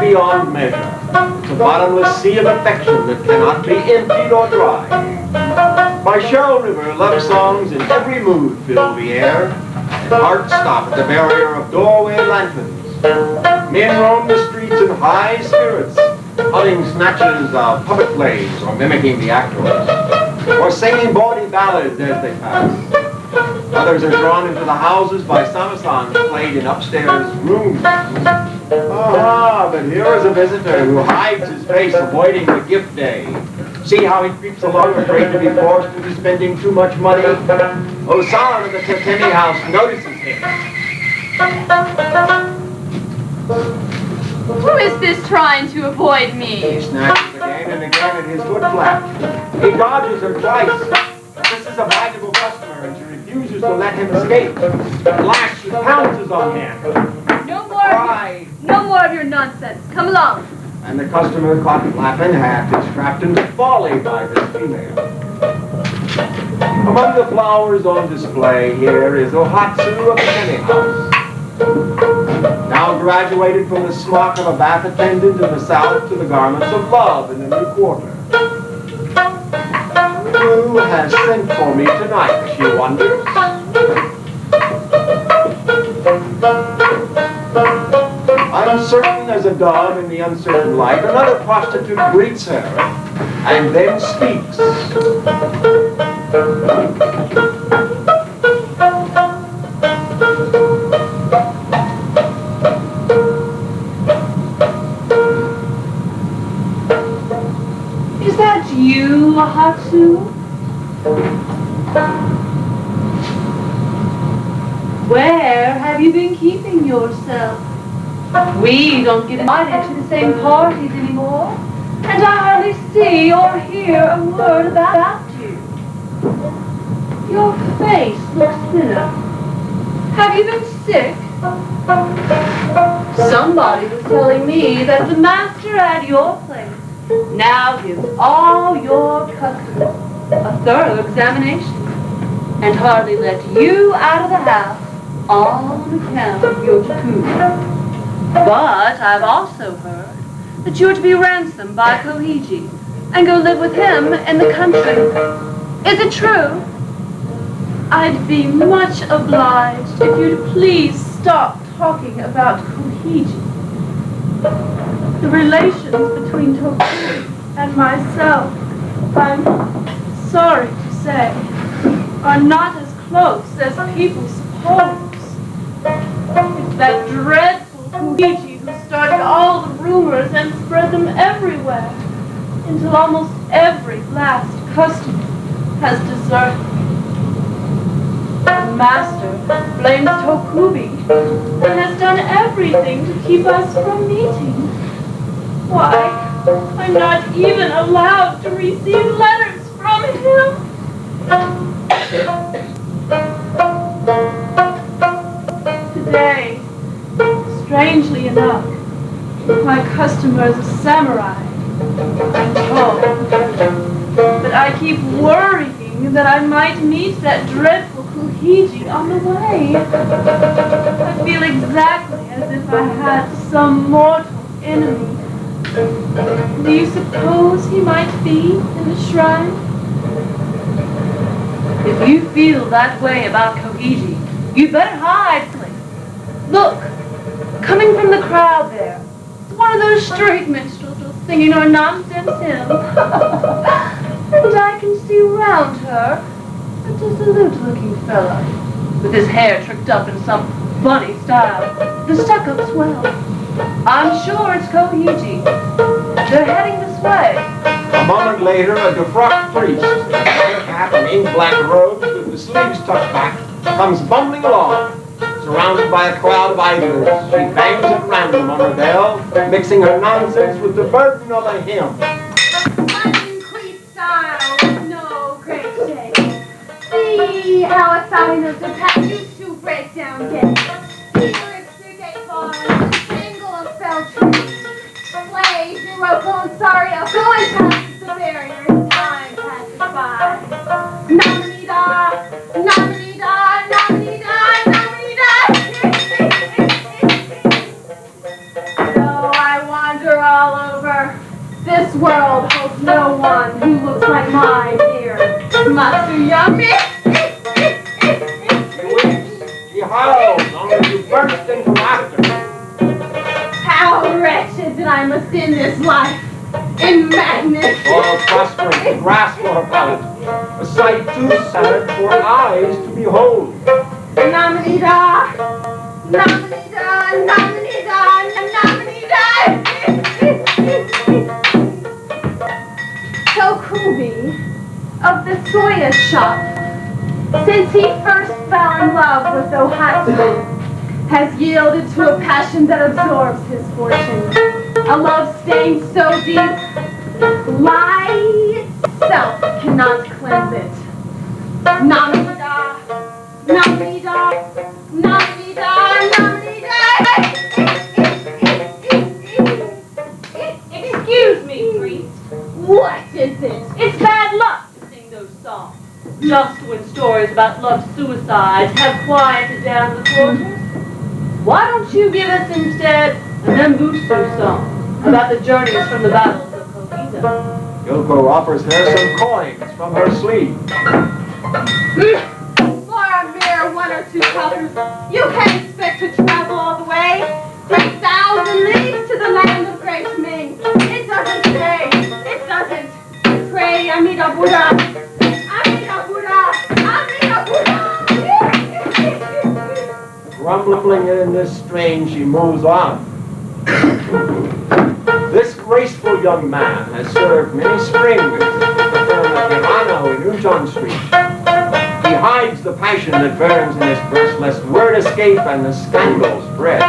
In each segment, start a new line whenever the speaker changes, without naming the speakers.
Beyond measure. It's a bottomless sea of affection that cannot be emptied or dry. By Cheryl River, love songs in every mood fill the air, and hearts stop at the barrier of doorway lanterns. Men roam the streets in high spirits, hunting snatches of puppet plays or mimicking the actors, or singing bawdy ballads as they pass. Others are drawn into the houses by songs played in upstairs rooms. Ah, but here is a visitor who hides his face, avoiding the gift day. See how he creeps along, afraid to be forced into spending too much money? Osan of the Tatemi house notices him.
Who is this trying to avoid me?
He snatches again and again at his foot flap. He dodges her twice. This is a valuable customer, and she refuses to let him escape. At last, she pounces on him.
No more of your nonsense. Come along.
And the customer, caught flap in half, is trapped into folly by this female. Among the flowers on display here is Ohatsu of the Kenny house. Now graduated from the smock of a bath attendant in the south to the garments of love in the new quarter. Who has sent for me tonight, she wonders. Uncertain as a dove in the uncertain light, another prostitute greets her and then speaks.
Is that you, Ohatsu? Where have you been keeping yourself? We don't get invited to the same parties anymore, and I hardly see or hear a word about you. Your face looks thinner. Have you been sick? Somebody was telling me that the master at your place now gives all your customers a thorough examination and hardly let you out of the house on account of your tattoo. But I've also heard that you're to be ransomed by Kohiji and go live with him in the country. Is it true? I'd be much obliged if you'd please stop talking about Kohiji. The relations between Tokugi and myself, I'm sorry to say, are not as close as people suppose. It's that dreadful Koichi who started all the rumors and spread them everywhere, until almost every last customer has deserted me. The master blames Tokugi and has done everything to keep us from meeting. Why, I'm not even allowed to receive letters from him. Today, strangely enough, my customer is a samurai, I'm told. But I keep worrying that I might meet that dreadful Kuhiji on the way. I feel exactly as if I had some mortal enemy. Do you suppose he might be in the shrine? If you feel that way about Koichi, you'd better hide, please. Look, coming from the crowd there, it's one of those street minstrels singing our nonsense hymn. And I can see round her a dissolute-looking fellow, with his hair tricked up in some funny style, the stuck-up swell. I'm sure it's Koichi. They're heading this way.
A moment later, a defrocked priest, in a hair cap and ink-black robes with the sleeves tucked back, comes bumbling along. Surrounded by a crowd of idlers, she bangs at random on her bell, mixing her nonsense with the burden of a hymn.
Uncouth style, no great shake. See how a sally note of pat you to break down gay. Here it's the gay bar, the tangle of fell trees. Play, Iroko and Sario, go and pass the barrier as time passes by. Namanida, namanida, namanida, namanida. So I wander all over. This world holds no one who looks like my dear Matsuyami.
She weeps, she howls, only to burst into laughter.
How wretched that I must end this life in madness.
All prostrate to grasp for her palate, a sight too sad for eyes to behold.
Namanida, namanida, namanida, namanida. Tokubi of the soya shop, since he first fell in love with Ohatsu, has yielded to a passion that absorbs his fortune. A love stained so deep, lie itself cannot cleanse it. Namanida, namanida, namanida, namanida.
Excuse me, priest.
What is it?
It's bad luck to sing those songs. Just when stories about love suicides have quieted down the quarters. Why don't you give us instead a Nembutsu song about the journeys from the battles of Kogiza?
Yoko offers her some coins from her sleeve.
For a mere 1 or 2 coppers, you can't expect to travel all the way. 3,000 leagues to the land of Great Ming. It doesn't say. It doesn't. Pray, Amida Buddha. Amida Buddha. Amida Buddha.
Grumbling in this strain, she moves on. This graceful young man has served many springs at the firm of Hirano in Ujon Street. He hides the passion that burns in his breast, lest word escape and the scandal spread.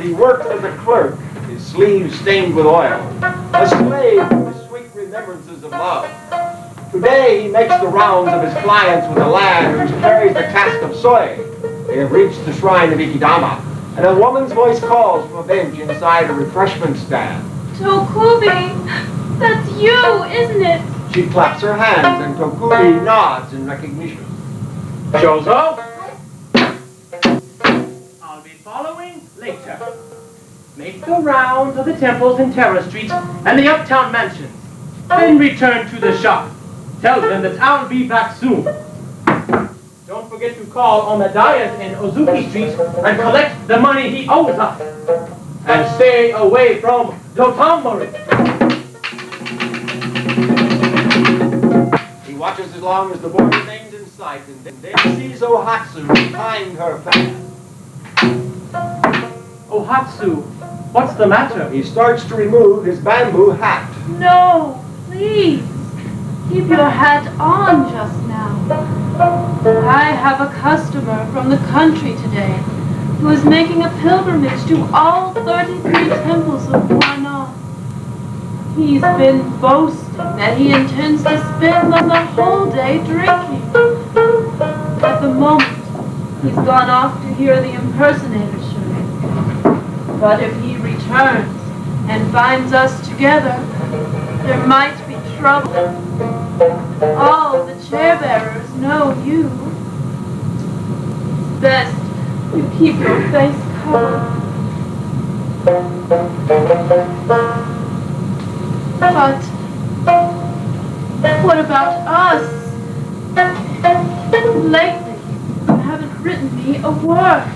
He worked as a clerk, his sleeves stained with oil, a slave to the sweet remembrances of love. Today he makes the rounds of his clients with a lad who carries the cask of soy. They have reached the shrine of Ikidama, and a woman's voice calls from a bench inside a refreshment stand.
Tokubi, that's you, isn't it?
She claps her hands and Tokubi nods in recognition.
Jozo? I'll be following later. Make the rounds of the temples in Terra Street and the uptown mansions. Then return to the shop. Tell them that I'll be back soon. Don't forget to call on the Dias in Ozuki Street and collect the money he owes us. And stay away from Dotonmori.
He watches as long as the boy remains in sight and then sees Ohatsu behind her fan.
Ohatsu, what's the matter?
He starts to remove his bamboo hat.
No, please. Keep your hat on just now. I have a customer from the country today who is making a pilgrimage to all 33 temples of Guano. He's been boasting that he intends to spend the whole day drinking. At the moment, he's gone off to hear the impersonator show. But if he returns and finds us together, there might be trouble. All the chair bearers know you. It's best you keep your face covered. But what about us? Lately, you haven't written me a word.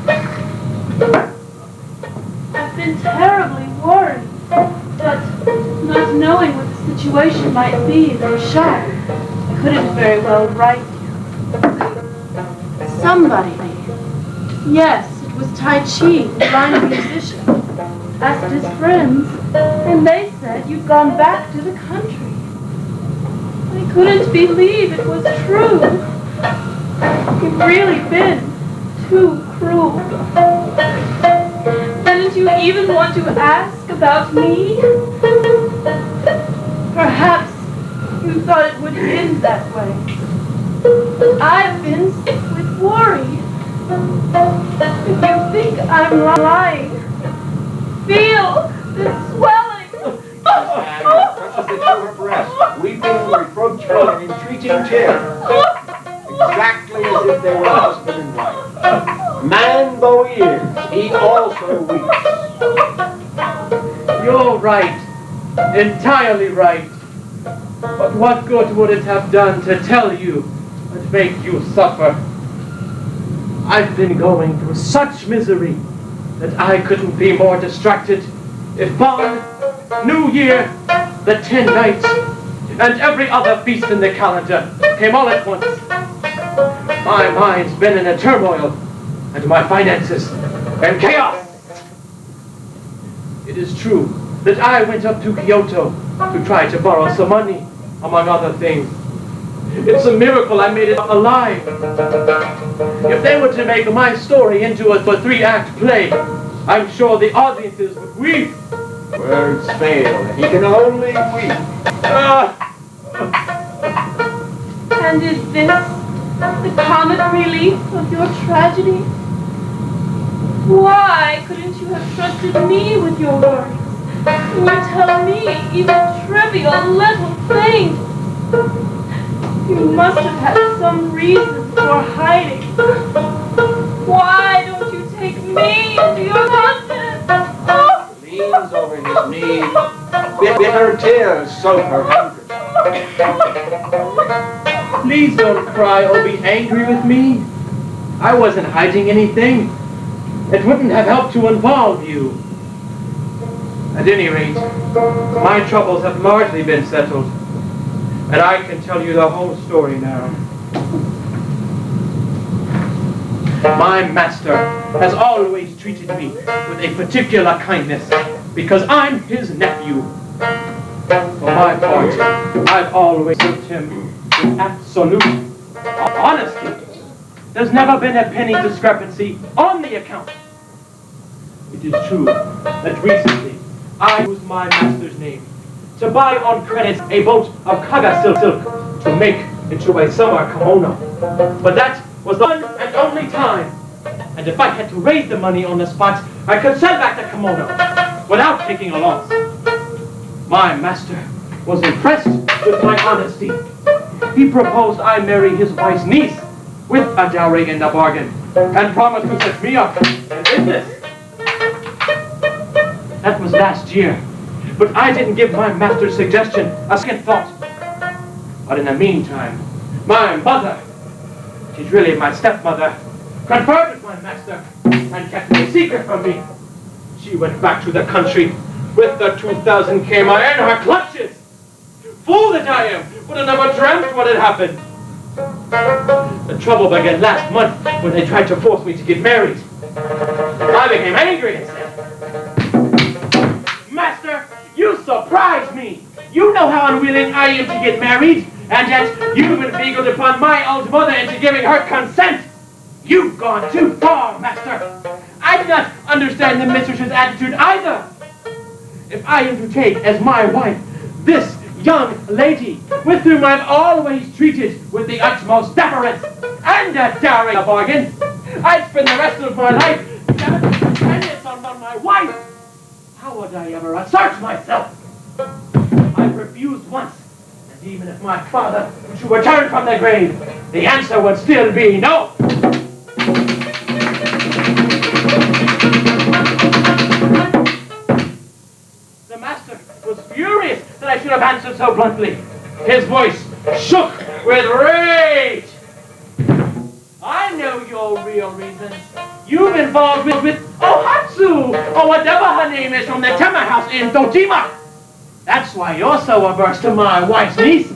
I've been terribly worried, but not knowing what the situation might be in the shop, I couldn't very well write you. Somebody, yes, it was Tai Chi, the blind musician, asked his friends, and they said you'd gone back to the country. I couldn't believe it was true. You've really been too cruel. Didn't you even want to ask about me? Perhaps you thought it would end that way. I've been sick with worry. If you think I'm lying, feel this swelling.
And presses it to her breast, weeping reproachful and entreating tears. Exactly as if they were husband and wife. Man though he is, he also weeps.
You're right. Entirely right. But what good would it have done to tell you and make you suffer? I've been going through such misery that I couldn't be more distracted if Bon, New Year, the 10 nights, and every other feast in the calendar came all at once. My mind's been in a turmoil, and my finances in chaos. It is true that I went up to Kyoto to try to borrow some money, among other things. It's a miracle I made it alive. If they were to make my story into a 3-act play, I'm sure the audiences would weep.
Words fail, and he can only weep.
And is this the comic relief of your tragedy? Why couldn't you have trusted me with your worries? You tell me even trivial little things. You must have had some reason for hiding. Why don't you take me into your confidence? Oh.
Leans over his knee. Bitter tears soak her handkerchief.
Please don't cry or be angry with me. I wasn't hiding anything. It wouldn't have helped to involve you. At any rate, my troubles have largely been settled, and I can tell you the whole story now. My master has always treated me with a particular kindness because I'm his nephew. For my part, I've always served him with absolute honesty. There's never been a penny discrepancy on the account. It is true that recently I used my master's name to buy on credit a boat of Kaga silk to make into a summer kimono. But that was the one and only time And if I had to raise the money on the spot, I could sell back the kimono without taking a loss. My master was impressed with my honesty. He proposed I marry his wife's niece with a dowry in the bargain and promised to set me up in business. That was last year, but I didn't give my master's suggestion a second thought. But in the meantime, my mother, she's really my stepmother, conferred with my master and kept it a secret from me. She went back to the country with the 2,000 kema in her clutches. Fool that I am, would have never dreamt what had happened. The trouble began last month when they tried to force me to get married. I became angry and said, Master, you surprise me. You know how unwilling I am to get married, and yet you've inveigled upon my old mother into giving her consent. You've gone too far, Master. I do not understand the mistress's attitude either. If I am to take as my wife this young lady with whom I've always treated with the utmost deference and a dowry in the bargain, I'd spend the rest of my life dependent on my wife. How would I ever assert myself? I've refused once, and even if my father should return from the grave, the answer would still be no. The master was furious that I should have answered so bluntly. His voice shook with rage. I know your real reasons. You've involved with Ohatsu, or whatever her name is, from the Tema house in Dojima. That's why you're so averse to my wife's niece.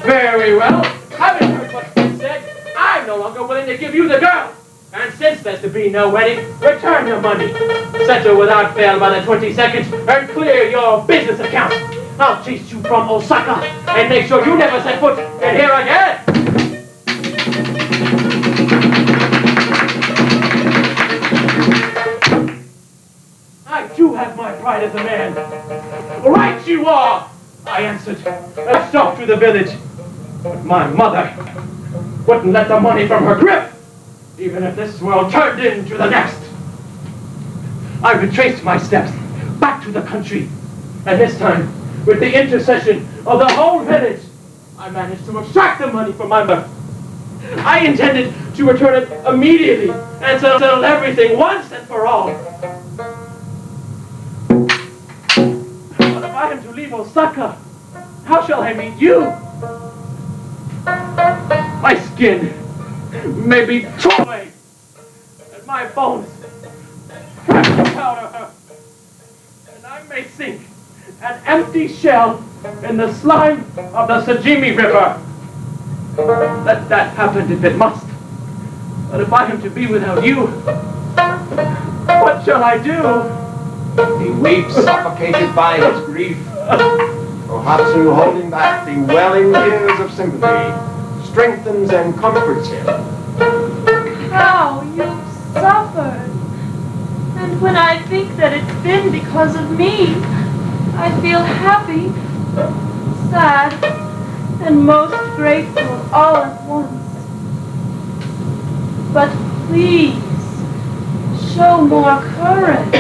Very well. Having heard what's been said, I'm no longer willing to give you the girl. And since there's to be no wedding, return the money. Settle without fail by the 22nd and clear your business accounts. I'll chase you from Osaka and make sure you never set foot in here again. I do have my pride as a man. Right you are, I answered, and stalked through the village. But my mother wouldn't let the money from her grip, even if this world turned into the next. I retraced my steps back to the country, and this time, with the intercession of the whole village, I managed to extract the money from my mother. I intended to return it immediately and settle everything once and for all. But if I am to leave Osaka, how shall I meet you? My skin may be torn away, and my bones pressed to powder, and I may sink an empty shell in the slime of the Sajimi River. Let that happen if it must. But if I am to be without you, what shall I do?
He weeps, suffocated by his grief. Ohatsu, holding back the welling tears of sympathy, strengthens and comforts him.
How you've suffered. And when I think that it's been because of me, I feel happy, sad, and most grateful all at once. But please, show more courage.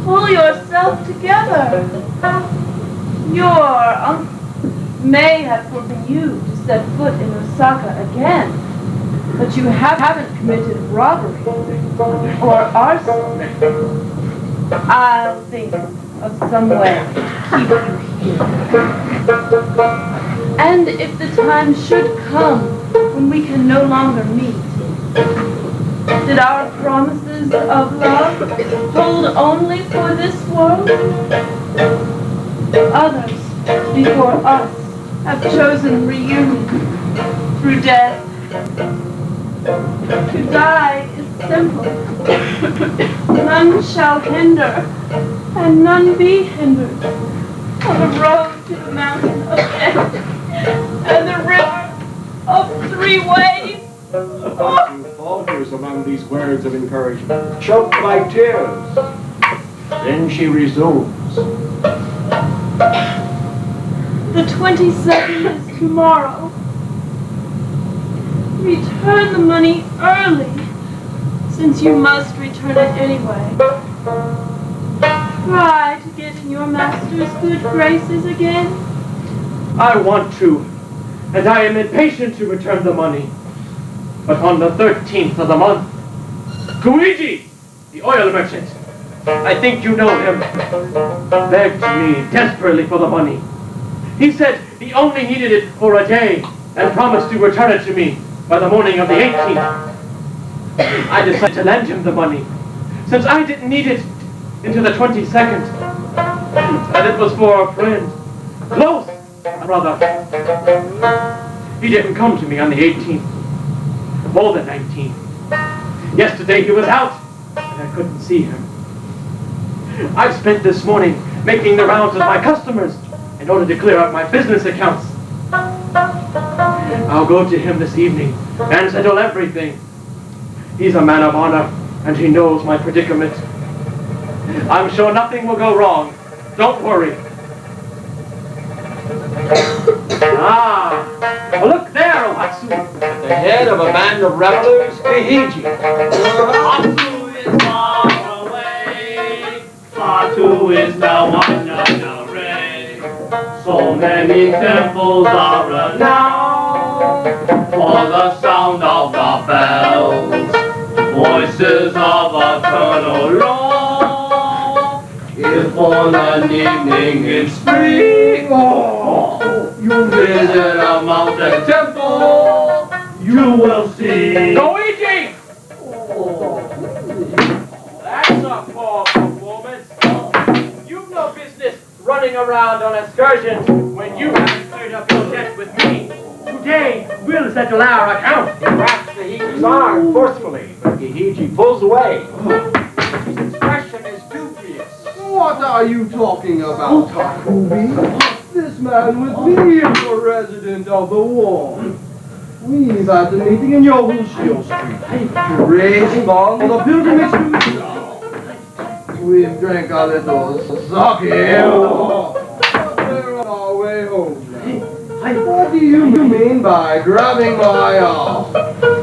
Pull yourself together. Your uncle may have forbidden you to set foot in Osaka again, but you haven't committed robbery or arson. I'll think of some way to keep you here. And if the time should come when we can no longer meet, did our promises of love hold only for this world? Others before us have chosen reunion through death. To die is simple. None shall hinder, and none be hindered, on the road to the mountain of death and the river of 3 ways.
Ohatsu falters among these words of encouragement, choked by tears. Then she resumes.
The 22nd is tomorrow. Return the money early, since you must return it anyway. Try to get in your master's good graces again.
I want to, and I am impatient to return the money. But on the 13th of the month, Luigi, the oil merchant, I think you know him, begged me desperately for the money. He said he only needed it for a day and promised to return it to me by the morning of the 18th. I decided to lend him the money, since I didn't need it until the 22nd. And it was for a friend, close brother. He didn't come to me on the 18th, or the 19th. Yesterday he was out, and I couldn't see him. I've spent this morning making the rounds of my customers in order to clear up my business accounts. I'll go to him this evening and settle everything. He's a man of honor, and he knows my predicament. I'm sure nothing will go wrong. Don't worry. Look there, Ohatsu.
At the head of a band of revelers, Kihiji.
Fatu is far away. Fatu is now under rain. So many temples are renowned for the sound of the bells. Voices of eternal law. If on an evening in spring, you visit a mountain temple, you will see.
Luigi! That's a poor performance. You've no business running around on excursions when you haven't cleared up your debt with me. Today, we'll settle our account.
He grasps Kihiji's arm forcefully, but Kihiji pulls away. His expression is dubious.
What are you talking about, Takubi? This man with me is the resident of the wall. We've had the meeting in Yobushio Street to raise funds for the pilgrimage to Misa. We've drank a little sake. We're on our way home now. What do you mean by grabbing my arm?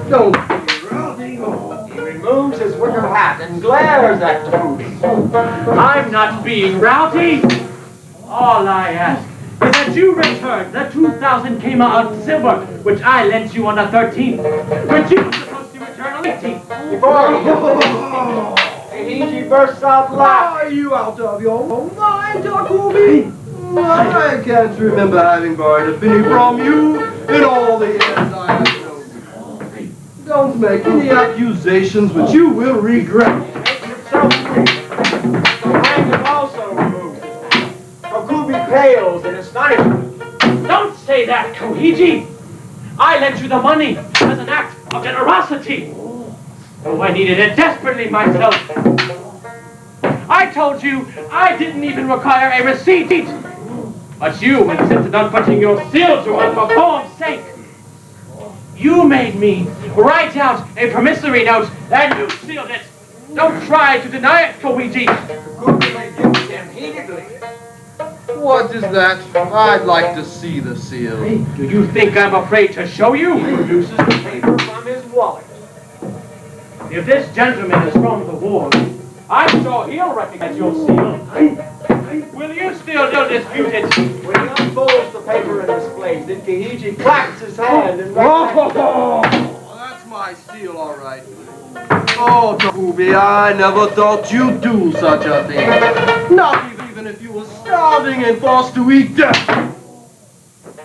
Don't be rowdy.
He removes his wicker hat and glares at Takubi.
I'm not being rowdy. All I ask is that you return the 2,000 kema of silver, which I lent you on the 13th, which you were supposed to return on the 18th.
Before he Kihiji bursts out laughing.
Are you out of your mind, Takubi? I can't remember having borrowed a penny from you in all the years I have known you. Don't make any accusations which you will regret.
Makes himself free. The blanket also removes his hat. Takubi pales in astonishment.
Don't say that, Kohiji. I lent you the money as an act of generosity. Though I needed it desperately myself. I told you I didn't even require a receipt. But you insisted on putting your seal to it for form's sake. You made me write out a promissory note and you sealed it. Don't try to deny it, Koichi.
Takubi rebukes him heatedly.
What is that? I'd like to see the seal.
Do you think I'm afraid to show you?
He produces the paper from his wallet.
If this gentleman is from the war, I'm sure he'll recognize your seal. Will you still dispute it?
When he unfolds the paper and displays it, Kihiji claps his hand and
Oh, that's my seal, all right. Oh, Takubi, I never thought you'd do such a thing. Not even if you were starving and forced to eat death.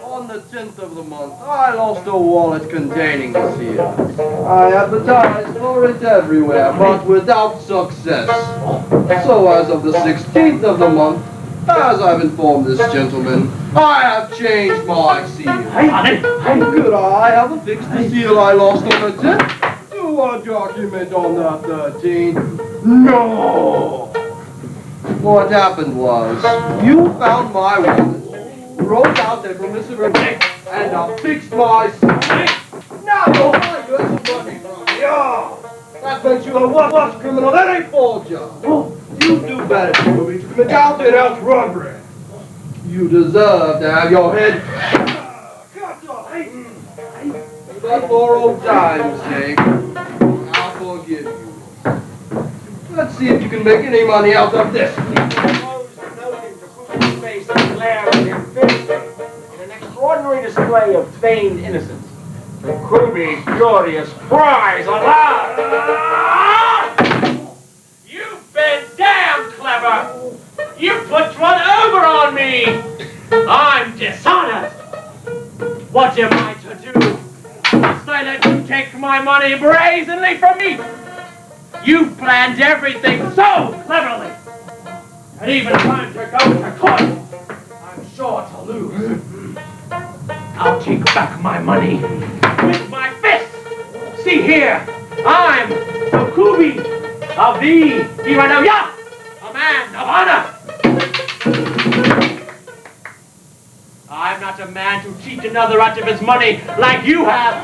On the 10th of the month, I lost a wallet containing the seal. I advertised for it everywhere, but without success. So as of the 16th of the month, as I've informed this gentleman, I have changed my seal. Could I have affixed the seal I lost on the 10th to a document on the 13th? No! What happened was, you found my wallet, wrote out a promissory note, and affixed my seal. Now you'll find you have some money from me. That makes you a worse criminal than a forger. You do better to be commit out and out robbery. You deserve to have your head cut off. But for old time's sake, I'll forgive you. Let's see if you can make any money out of this.
He closed the note into Kubi's face and glared at him fiercely in an extraordinary display of feigned innocence. The Kubi, furious, cries aloud.
You've been damn clever! You put one over on me! I'm dishonest! What am I to do? Must I let you take my money brazenly from me? You planned everything so cleverly! And even if I'm to go to court, I'm sure to lose. I'll take back my money with my fist! See here! I'm Tokubi of the Iwanoya, a man of honor! I'm not a man to cheat another out of his money like you have!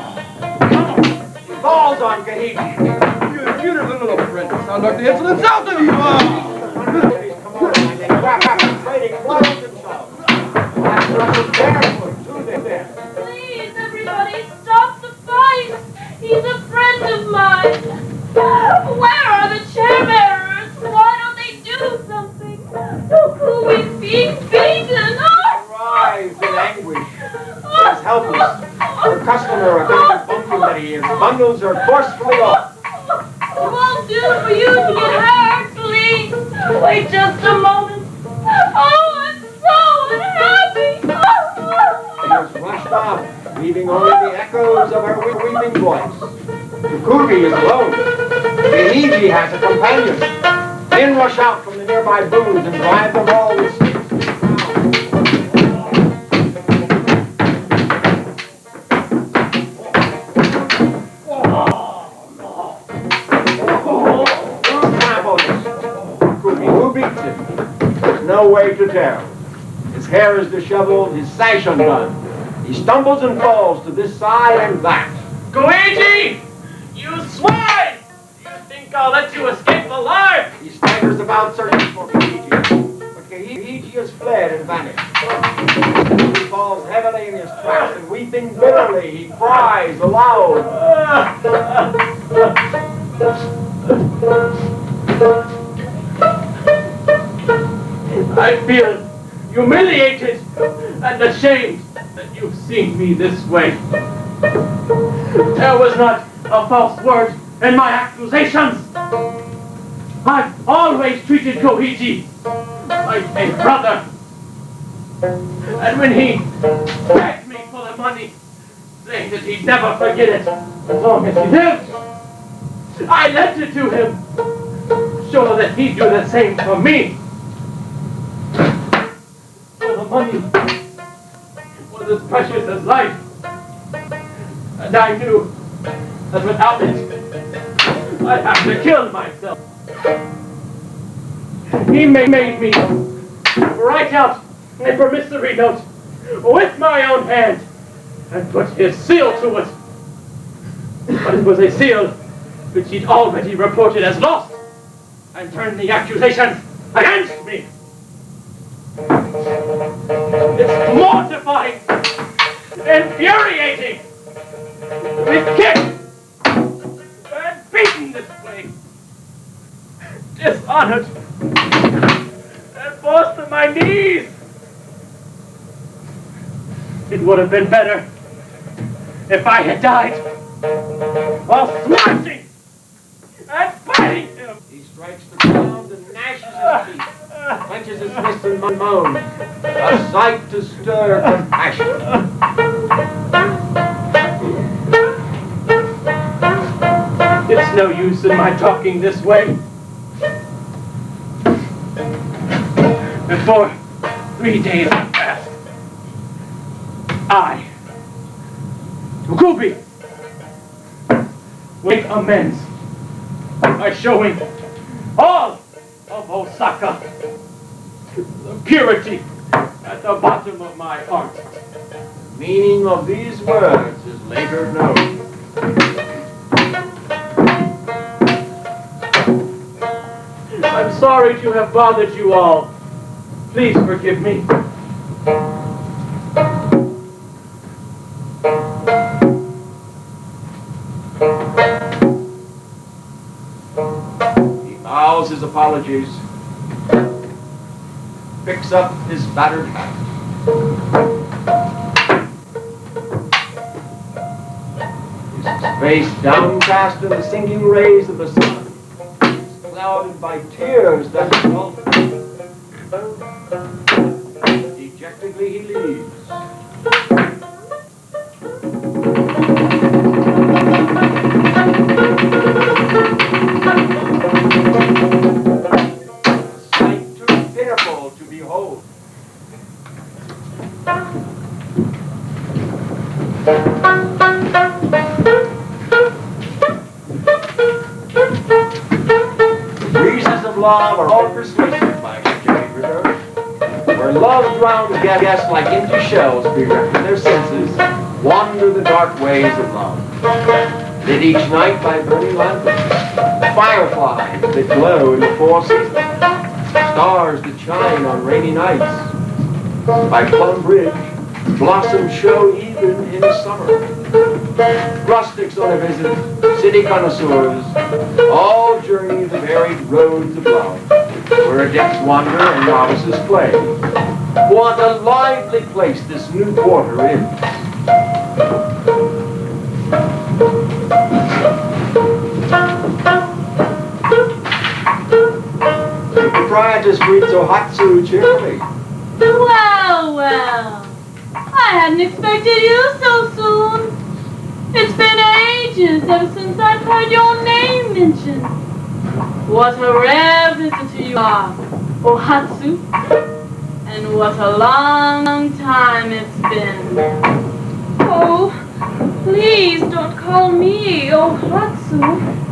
Come on!
He falls on Kahiji.
You beautiful little friend. Sound like the insolent south of you are!
Come on, and they crack up and trading blows themselves. That's Russell barefoot, too, they're there.
Please, everybody, stop the fight. He's a friend of mine. Where are the chair bearers? Why don't they do something? Tokumi's being beaten.
Writhes in anguish. He's helpless. Her customer, a kind of bumpkin that he is, bundles her forcefully off.
It won't do for you to get hurt, please. Wait just a moment. Oh, I'm so unhappy.
She has rushed off, leaving only the echoes of her weeping voice. Kubi is alone. Beniji has a companion. Men rush out from the nearby booths and drive them all with sticks to the Who beats him? There's no way to tell. His hair is disheveled, his sash undone. He stumbles and falls to this side and that.
Koichi! You swine! You think I'll let you escape alive?
He staggers about searching for Kahiji. But Kahiji has fled and vanished. He falls heavily in his tracks and weeping bitterly, he cries aloud.
I feel humiliated and ashamed that you've seen me this way. There was not a false word in my accusations. I've always treated Koichi like a brother. And when he begged me for the money, saying that he'd never forget it as long as he lived, I lent it to him, sure that he'd do the same for me. For the money was as precious as life. And I knew that without it, I'd have to kill myself. He made me write out a promissory note with my own hand and put his seal to it. But it was a seal which he'd already reported as lost and turned the accusations against me. It's mortifying, infuriating, to be kicked and beaten this way, dishonored, and forced to my knees. It would have been better if I had died while smashing and fighting him.
He strikes the ground and gnashes his teeth, clenches his fists and moans, a sight to stir compassion.
It's no use in my talking this way. Before 3 days have passed, I, Tokubi, will make amends by showing all of Osaka the purity at the bottom of my heart.
Meaning of these words is later known.
I'm sorry to have bothered you all. Please forgive me.
He bows his his apologies, picks up his battered hat. His face downcast in the sinking rays of the sun, clouded by tears that engulf him. Dejectedly he leaves. A sight too fearful to behold. The breezes of love are all persuasive by Jimmy River, where love-drowned guests like empty shells bereft of their senses wander the dark ways of love, lit each night by burning lanterns, fireflies that glow in the four seasons, stars that shine on rainy nights. By Plum Bridge, blossoms show even in summer. Rustics on a visit, city connoisseurs, all journey the varied roads of love, where adepts wander and novices play. What a lively place this new quarter is. The proprietress greets Ohatsu cheerfully.
Well, well. I hadn't expected you so soon. It's been ages ever since I've heard your name mentioned. What a rare visitor you are, Ohatsu. And what a long time it's been. Oh, please don't call me Ohatsu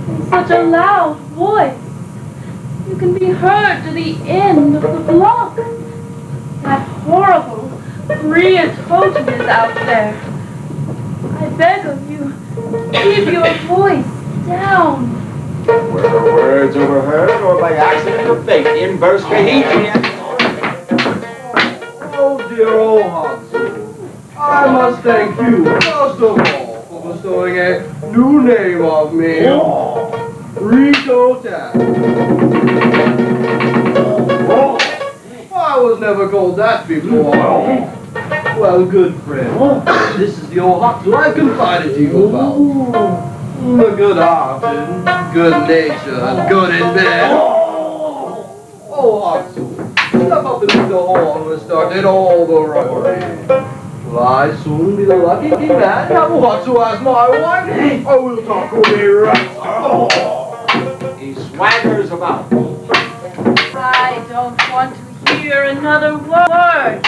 in such a loud voice. You can be heard to the end of the block. That horrible Korean totem is out there. I beg of you, keep your voice down.
Were her words overheard, or by accident or fate, in burst Kahiji?
Oh, dear old Hatsu. I must thank you, first of all, for bestowing a new name on me. Rito Tan. I was never called that before. Well, good friend, this is the old Hatsu I confided to you about. The good-hearted, good-natured, good in bed. Oh, Hatsu, step up into the hall and started all the robbery. Will I soon be the lucky man? Hatsu as my wife? I will talk with you right.
He swaggers about.
I don't want to hear another word.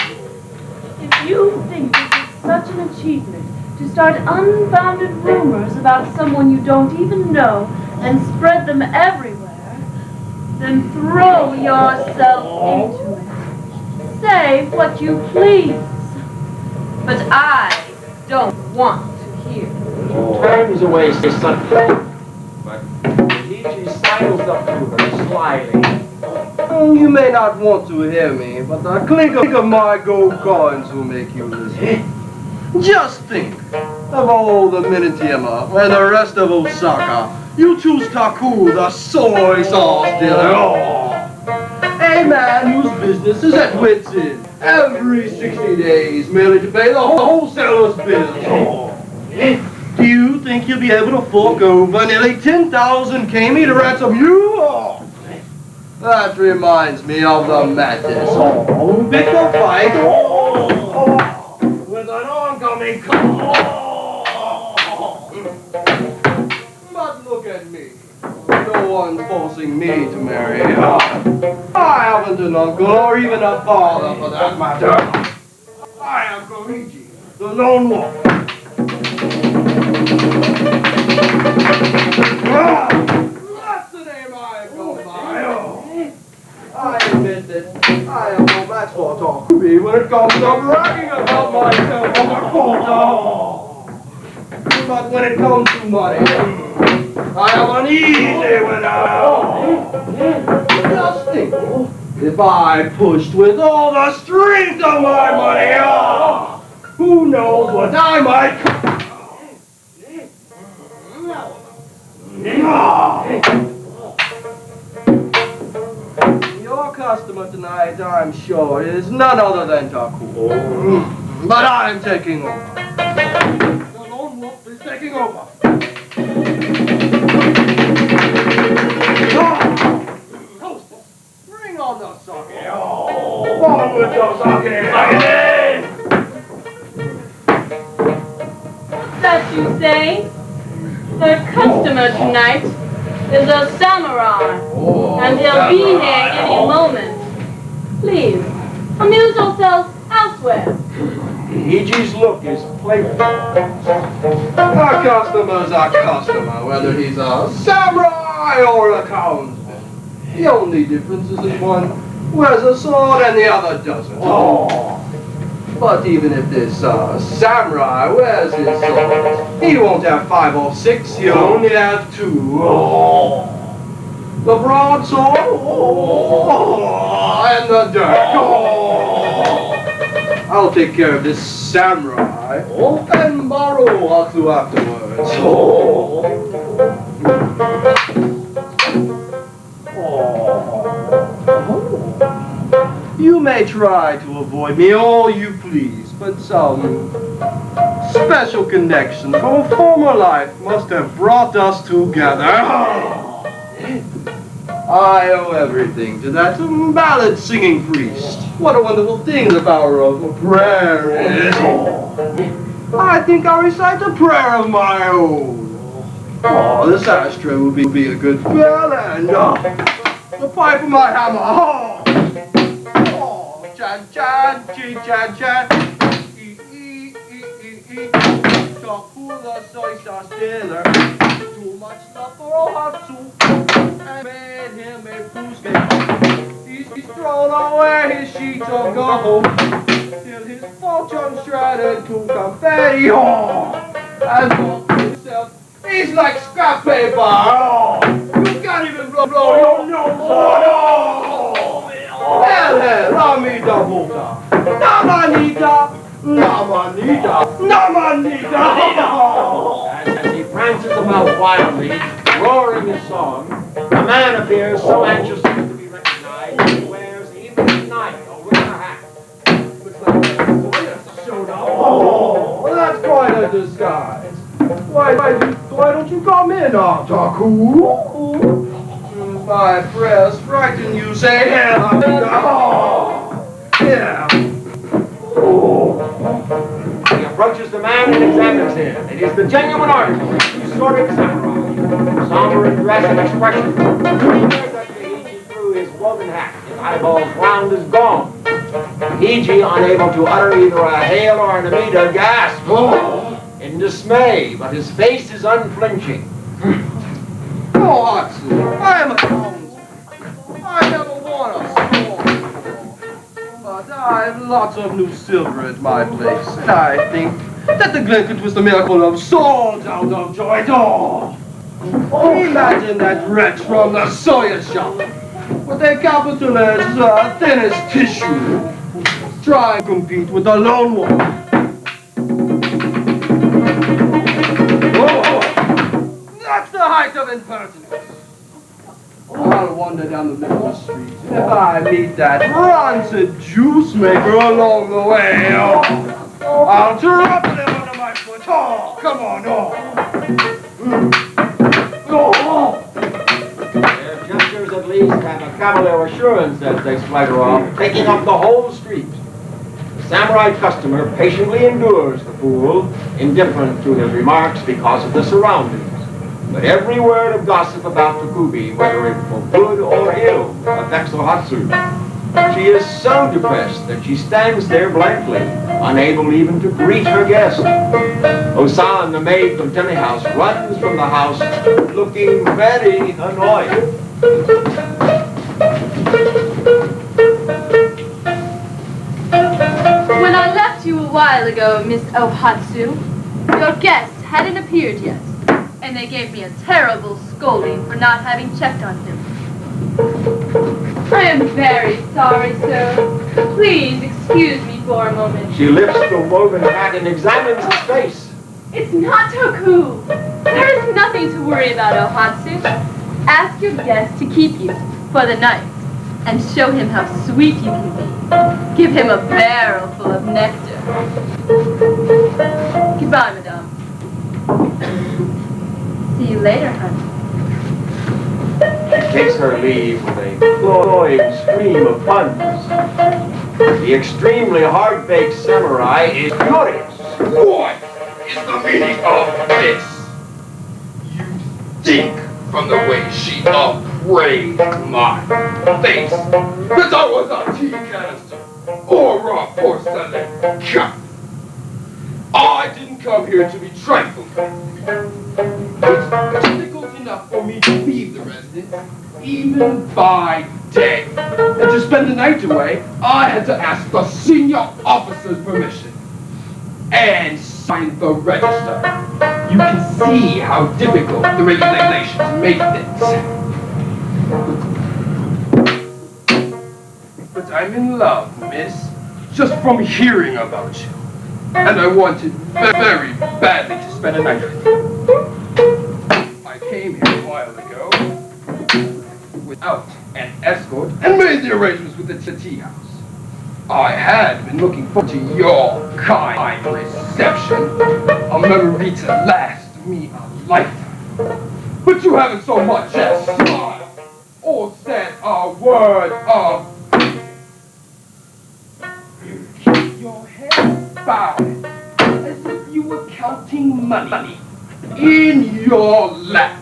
If you think this is such an achievement to start unfounded rumors about someone you don't even know and spread them everywhere, then throw yourself into it. Say what you please. But I don't want to hear.
Turns away suddenly, but Kahiji sidles up to her slyly.
You may not want to hear me, but the clink of my gold coins will make you listen. Just think of all the Minitiyama and the rest of Osaka. You choose Taku, the soy sauce dealer. A man whose business is at wit's end every 60 days merely to pay the wholesaler's bills. Do you think you'll be able to fork over nearly 10,000 kami to ransom you? That reminds me of the madness. Who picked a fight with an oncoming call. But look at me. No one's forcing me to marry. I haven't an uncle or even a father for that matter. I am Koichi, the lone wolf. That's the name I go by. I admit that I am no match for talk to me when it comes to bragging about myself on the photo. But when it comes to money, I am uneasy without. Just think, if I pushed with all the strength of my money, who knows what I might. customer tonight, I'm sure, is none other than Taku. But I'm taking over. The lone wolf is taking over. Toaster, bring on the sake. On with the sake.
What's that you say? The customer tonight is a samurai, and he'll be here any moment. Please, amuse yourself elsewhere.
Ichi's look is playful.
A customer's a customer, whether he's a samurai or a townsman. The only difference is that one wears a sword and the other doesn't. But even if this samurai wears his sword, he won't have 5 or 6, he'll only have 2. The broadsword and the dirk. I'll take care of this samurai and borrow Hatsu afterwards. You may try to avoid me all you please, but some special connection from a former life must have brought us together. I owe everything to that ballad singing priest. What a wonderful thing the power of a prayer is. I think I'll recite a prayer of my own. This ashtray will be a good bell, and the pipe of my hammer. Chan chan, chi chan chan, Chakula soy sauce dinner. Too much love for Ohatsu, and made him a foolscap. He's thrown away his sheets of gold, till his fortune shredded to confetti. And for himself, he's like scrap paper. You can't even blow your nose. Hell, Ramita Buka. Namanita, Namanita, Namanita.
As he prances about wildly, roaring his song, a man appears so anxious to be recognized that he wears even at night a winter hat.
Looks like a showed up. Oh, that's quite a disguise. Why don't you come in, Taku? My prayers frighten you, say hell. Yeah.
He approaches the man and examines him. It is the genuine article, a two-sworded samurai. Somber in dress and expression. He stares at Heiji through his woven hat. His eyeballs round as gone. Heiji, unable to utter either a hail or an amida, gasps in dismay, but his face is unflinching.
Oh, Hatsu, I am a townsman. I never worn a sword. But I have lots of new silver at my place, and I think that the glint could twist the miracle of swords out of joint. Imagine that wretch from the soya shop, with a capital as thin as tissue, try to compete with the lone wolf. That's the height of impertinence. I'll wander down the middle of the street, and if I meet that rancid juice maker along the way, I'll trample him under my foot. Come on,
Their gestures at least have a cavalier assurance as they swagger off, taking up the whole street. The samurai customer patiently endures the fool, indifferent to his remarks because of the surroundings. But every word of gossip about Takubi, whether it for good or ill, affects Ohatsu. She is so depressed that she stands there blankly, unable even to greet her guest. Osan, the maid from Tene House, runs from the house looking very annoyed.
When I left you a while ago, Miss Ohatsu, your guest hadn't appeared yet, and they gave me a terrible scolding for not having checked on him. I am very sorry, sir. Please excuse me for a moment.
She lifts the woven hat and examines his face.
It's not Toku. There is nothing to worry about, Ohatsu. Ask your guest to keep you for the night,
and show him how sweet you can be. Give him a barrel full of nectar. Goodbye, madame. See you later, honey.
She takes her leave with a cloying stream of puns. The extremely hard-baked samurai is furious.
What is the meaning of this? You think from the way she appraised my face that I was a tea canister or a porcelain cup. I didn't come here to be trifled. It's difficult enough for me to leave the residence, even by day. And to spend the night away, I had to ask the senior officer's permission and sign the register. You can see how difficult the regulations make things. But I'm in love, miss, just from hearing about you. And I wanted very badly to spend a night with you. I came here a while ago without an escort and made the arrangements with the tea house. I had been looking forward to your kind reception, a memory to last me a lifetime. But you haven't so much as smiled or said a word of you keep your head bowed as if you were counting money in your lap.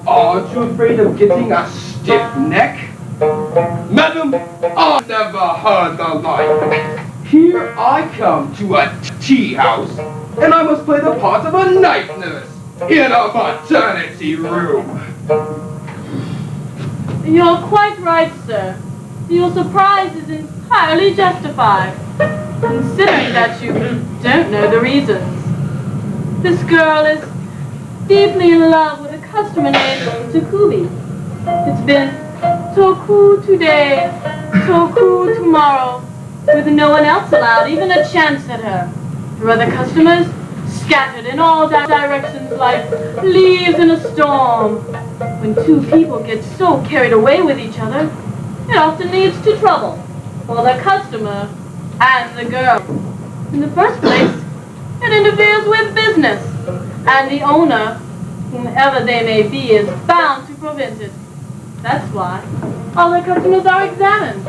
Aren't you afraid of getting a stiff neck? Madam, I never heard the like. Here I come to a tea house, and I must play the part of a night nurse in a maternity room.
You're quite right, sir. Your surprise is entirely justified, considering that you don't know the reasons. This girl is deeply in love with a customer named Takubi. It's been Toku today, Toku tomorrow, with no one else allowed even a chance at her. Her other customers scattered in all directions like leaves in a storm. When two people get so carried away with each other, it often leads to trouble for the customer and the girl. In the first place, it interferes with business, and the owner, whomever they may be, is bound to prevent it. That's why all their customers are examined.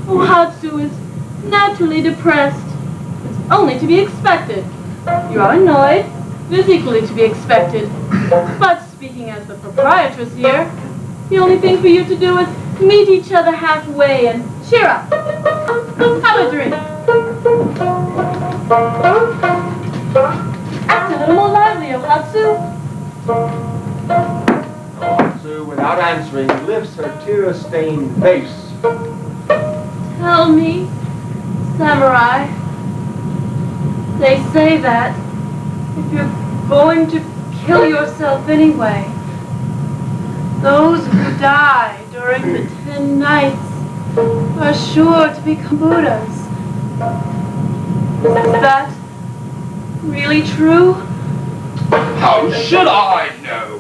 Ohatsu is naturally depressed. It's only to be expected. You are annoyed. It is equally to be expected. But speaking as the proprietress here, the only thing for you to do is meet each other halfway and cheer up. Have a drink. Act a little more lively, Ohatsu.
Ohatsu, without answering, lifts her tear-stained face.
Tell me, samurai, they say that if you're going to kill yourself anyway, those who die during the 10 nights are sure to become Buddhas. Is that really true?
How should I know?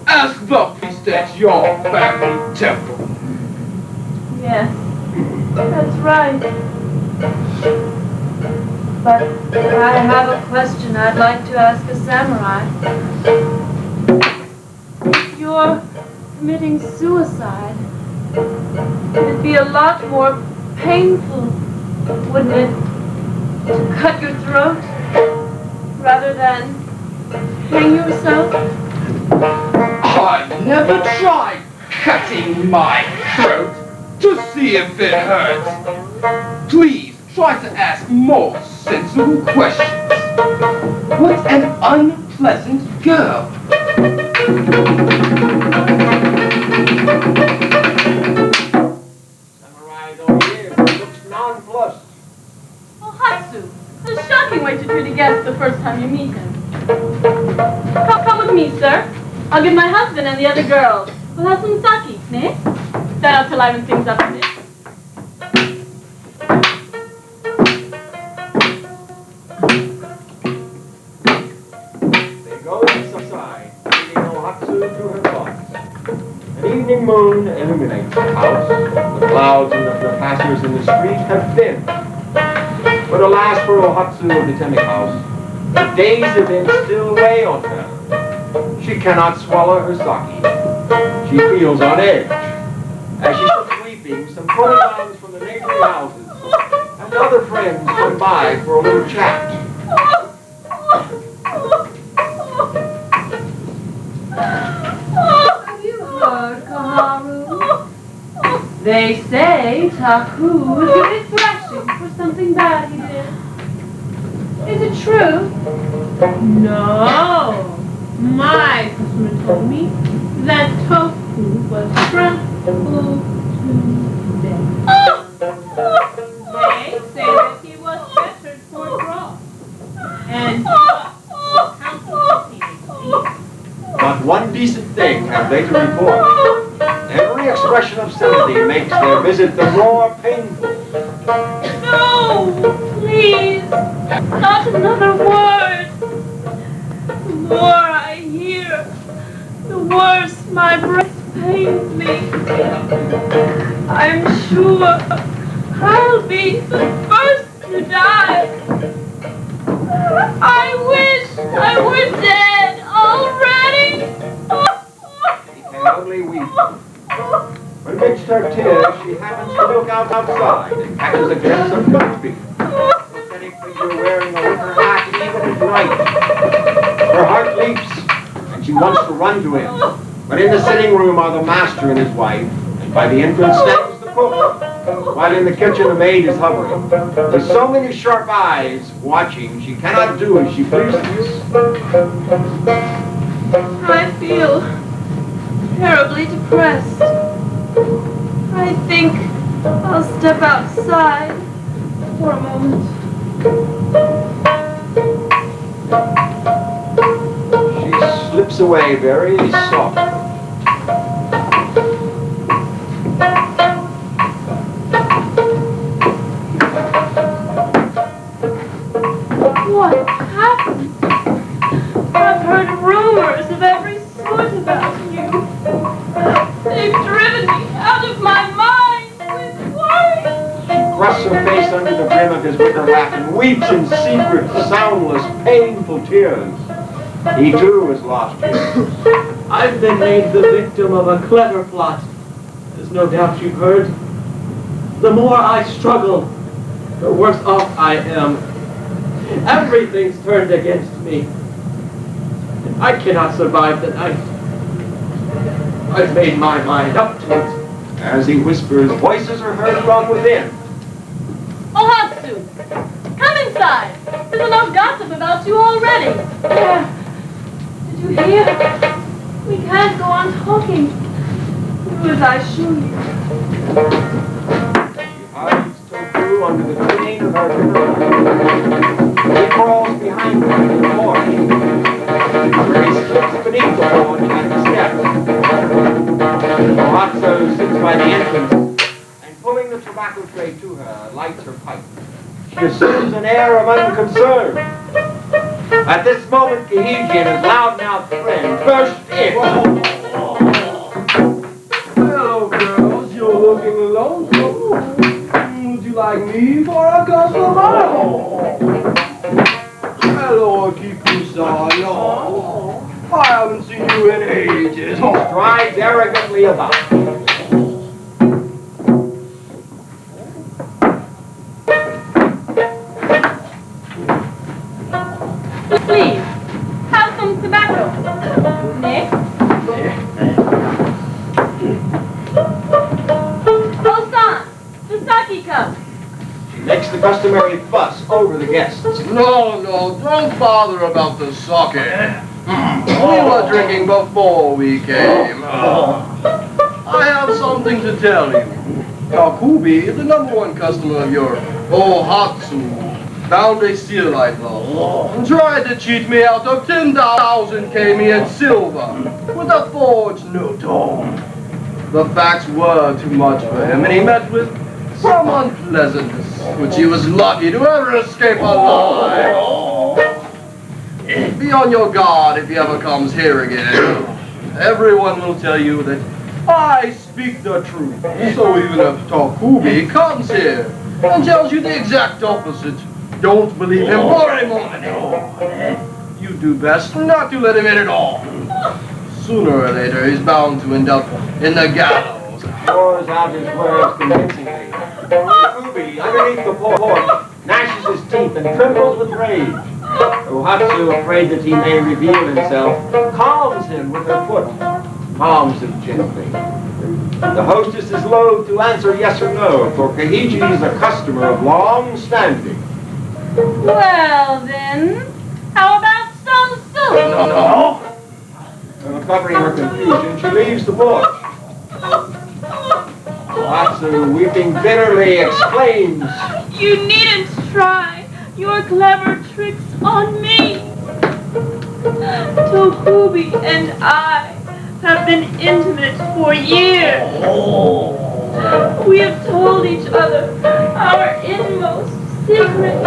Ask the priest at your family temple.
Yes, that's right. But I have a question I'd like to ask a samurai. If you're committing suicide, it'd be a lot more painful, wouldn't it, to cut your throat rather than hang yourself?
I never tried cutting my throat to see if it hurts. Please try to ask more sensible questions. What an unpleasant girl.
Samurai, though he is, looks nonplussed.
Ohatsu, a shocking way to treat a guest the first time you meet him. Come with me, sir. I'll give my husband and the other girls. We'll have some sake, eh? That ought to liven things up a bit.
They go inside, leading Ohatsu to her thoughts. An evening moon illuminates her. house, the clouds and the passengers in the street have thinned. But alas for Ohatsu of the Temi house, the day's events still weigh on her. She cannot swallow her sake. She feels on edge. As she sits weeping, some courtesans from the neighboring houses and other friends come by for a little chat.
Have you heard, Kaharu? They say Taku is giving thrashing for something bad he did. Is it true?
No. My customer told me that tofu was dreadful to them. They say that he was fettered for fraud and
Not one decent thing have they to report. Every expression of sympathy makes their visit the more painful.
No, please, not another word. The more I hear, the worse my breast pains me. I'm sure I'll be the first to die. I wish I were dead already.
She can only weep. When amidst her tears, she happens to look outside and catches a glimpse of Goofy, a pathetic figure wearing a wicker hat even at night. Her heart leaps, and she wants to run to him. But in the sitting room are the master and his wife, and by the entrance stands the cook, while in the kitchen the maid is hovering. With so many sharp eyes watching, she cannot do as she pleases.
I feel terribly depressed. I think I'll step outside for a moment.
She slips away very softly.
What happened? I've heard rumors of every sort about you. They've driven me out of my mind with worry.
She thrusts her face under the brim of his wicker hat and weeps in secret, soundless, painful tears. He too has lost you.
I've been made the victim of a clever plot, as no doubt you've heard. The more I struggle, the worse off I am. Everything's turned against me. I cannot survive the night. I've made my mind up to it.
As he whispers, voices are heard from within.
Ohatsu, come inside. There's enough gossip about you already.
There. Did you hear? We can't go on talking. Do as I show you.
She hides Tofu under the train of her wicker hat. He crawls behind her to the porch, where he slips beneath the porch at the steps. Ohatsu sits by the entrance, and pulling the tobacco tray to her, lights her pipe. She assumes an air of unconcern. At this moment, Kahiji and his loud-mouthed friend burst in.
Hello, girls. You're looking lonesome. Would you like me for a customer? Hello, Kiku-san. I haven't seen you in ages.
Strides arrogantly about.
Please, have some tobacco. Nick? Osan, the sake cup.
She makes the customary fuss over the guests.
No, don't bother about the sake. We were drinking before we came. I have something to tell you. Takubi, the #1 customer of your Ohatsu, found a steelite lost and tried to cheat me out of 10,000 kmi in silver with a forged new dome. The facts were too much for him, and he met with some unpleasantness, which he was lucky to ever escape alive. Be on your guard if he ever comes here again. Everyone will tell you that I speak the truth. So even if Takubi comes here and tells you the exact opposite, don't believe him for a moment. You do best not to let him in at all. Sooner or later, he's bound to end up in the gallows.
Pours out his words convincingly. Takubi, underneath the porch, gnashes his teeth and trembles with rage. Ohatsu, afraid that he may reveal himself, calms him with her foot, calms him gently. The hostess is loath to answer yes or no, for Kahiji is a customer of long standing.
Well then, how about some soup?
No. Recovering her confusion, she leaves the porch. Ohatsu, weeping bitterly, exclaims,
You needn't try your clever tricks on me. Tokubi and I have been intimate for years. We have told each other our inmost secrets.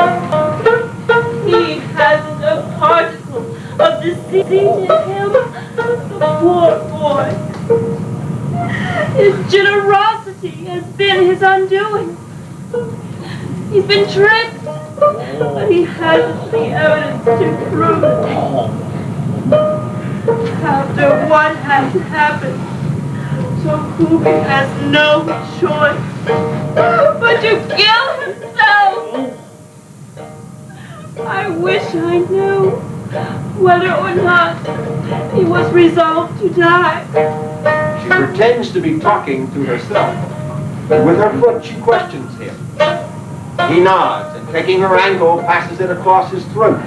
He hasn't a particle of deceit in him, the poor boy. His generosity has been his undoing. He's been tricked, but he hasn't the evidence to prove it. After what has happened, Tokubi has no choice but to kill himself. I wish I knew whether or not he was resolved to die.
she pretends to be talking to herself. With her foot, she questions him. He nods, and taking her ankle, passes it across his throat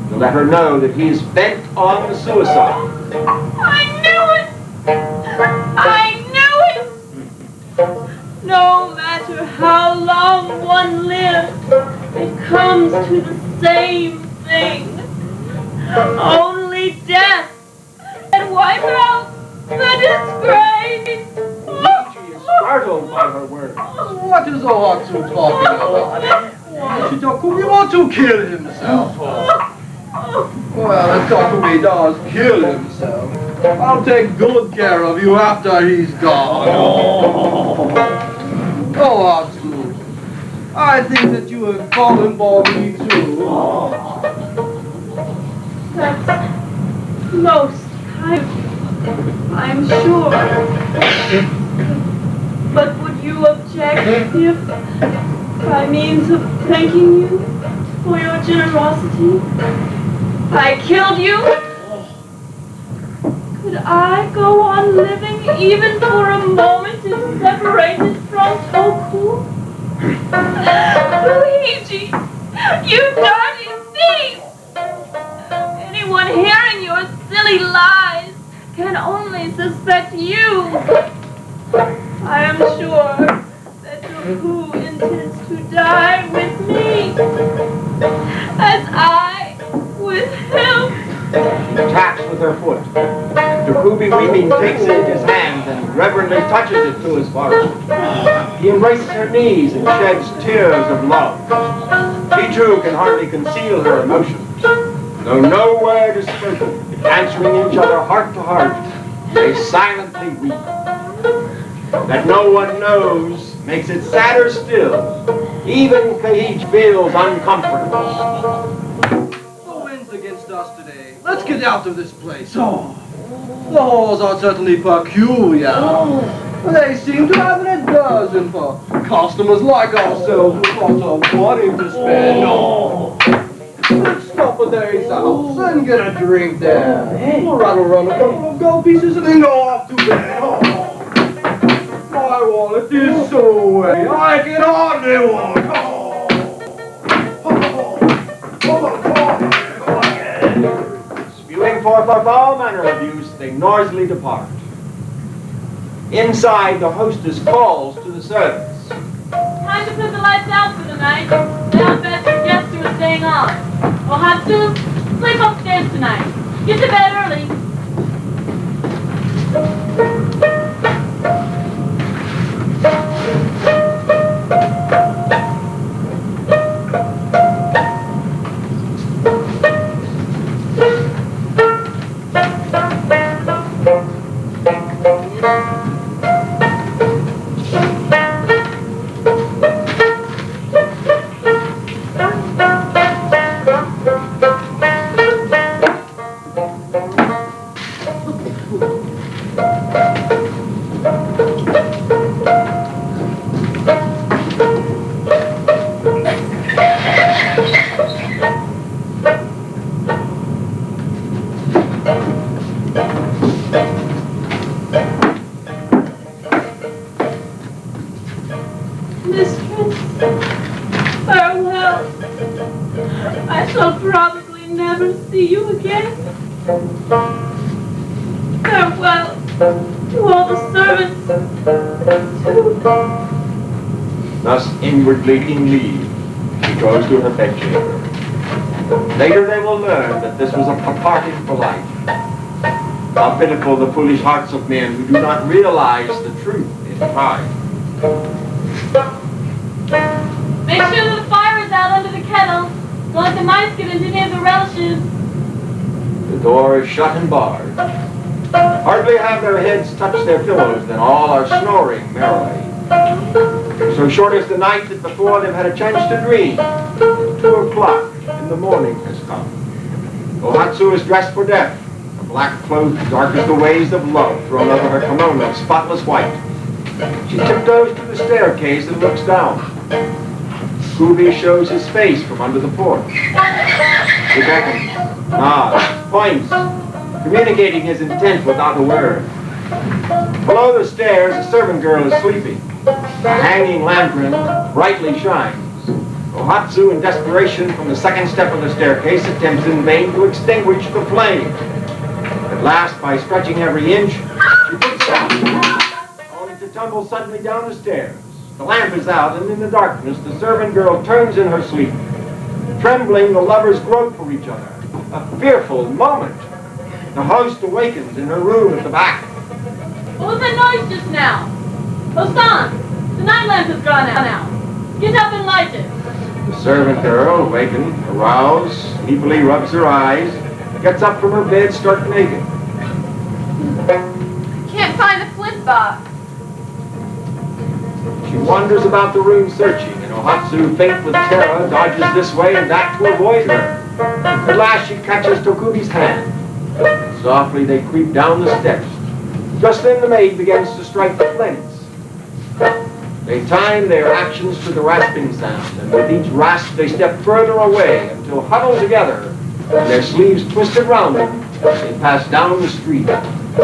to let her know that he is bent on the suicide.
I knew it! I knew it! No matter how long one lives, it comes to the same thing. Only death can wipe out the disgrace.
She is startled by her words.
What is Ohatsu talking about? Takubi want to kill himself. Well, if Takubi does kill himself, I'll take good care of you after he's gone. Ohatsu, I think that you have fallen for me too.
That's most kind of you, I'm sure. But would you object if, by means of thanking you for your generosity, I killed you? Could I go on living even for a moment if separated from Toku? Luigi, you dirty thief! Anyone hearing your silly lies can only suspect you. I am sure that Toku intends to die with me, as I with him.
She taps with her foot. Takubi, weeping, takes it in his hands and reverently touches it to his forehead. He embraces her knees and sheds tears of love. She too can hardly conceal her emotions. Though no word is spoken, answering each other heart to heart, they silently weep. That no one knows makes it sadder still. Even Kahiji feels uncomfortable.
The wind's against us today. Let's get out of this place. Oh, the halls are certainly peculiar. They seem to have an aversion for customers like ourselves with lots of money to spend. Let's stop at Dave's house and get a drink there. We'll rattle around a couple of gold pieces and then go off to bed. My wallet is so heavy, I can hardly walk.
Spewing forth of all manner of use, they noisily depart. Inside, the hostess calls to the servants.
Time to put the lights out for the night. Now bet your guests who are staying on. Ohatsu, sleep upstairs tonight. Get to bed early. Farewell. I shall probably never see you again. Farewell to all the servants, too.
Thus inwardly taking leave, she goes to her bedchamber. Later they will learn that this was a parting for life. How pitiful the foolish hearts of men who do not realize the truth in time.
Make sure that the fire is out under the kettle. Don't let the mice get into any of the relishes.
The door is shut and barred. Hardly have their heads touched their pillows than all are snoring merrily. So short is the night that before they've had a chance to dream, 2 o'clock in the morning has come. Ohatsu is dressed for death, a black cloak dark as the waves of love thrown over her kimono of spotless white. She tiptoes to the staircase and looks down. Kubi shows his face from under the porch. He beckons, nods, points, communicating his intent without a word. Below the stairs, a servant girl is sleeping. A hanging lantern brightly shines. Ohatsu, in desperation from the second step of the staircase, attempts in vain to extinguish the flame. At last, by stretching every inch, she puts out, only to tumble suddenly down the stairs. The lamp is out, and in the darkness, the servant girl turns in her sleep. Trembling, the lovers grope for each other. A fearful moment. The host awakens in her room at the back.
What was that noise just now? Osan, the night lamp has gone out. Get up and light it.
The servant girl, awakened, aroused, sleepily rubs her eyes, gets up from her bed, stark naked.
Can't find the flint box.
She wanders about the room searching, and Ohatsu, faint with terror, dodges this way and that to avoid her. At last she catches Tokubi's hand. Softly they creep down the steps. Just then the maid begins to strike the flints. They time their actions to the rasping sound, and with each rasp they step further away until huddled together, and their sleeves twisted round them, they pass down the street,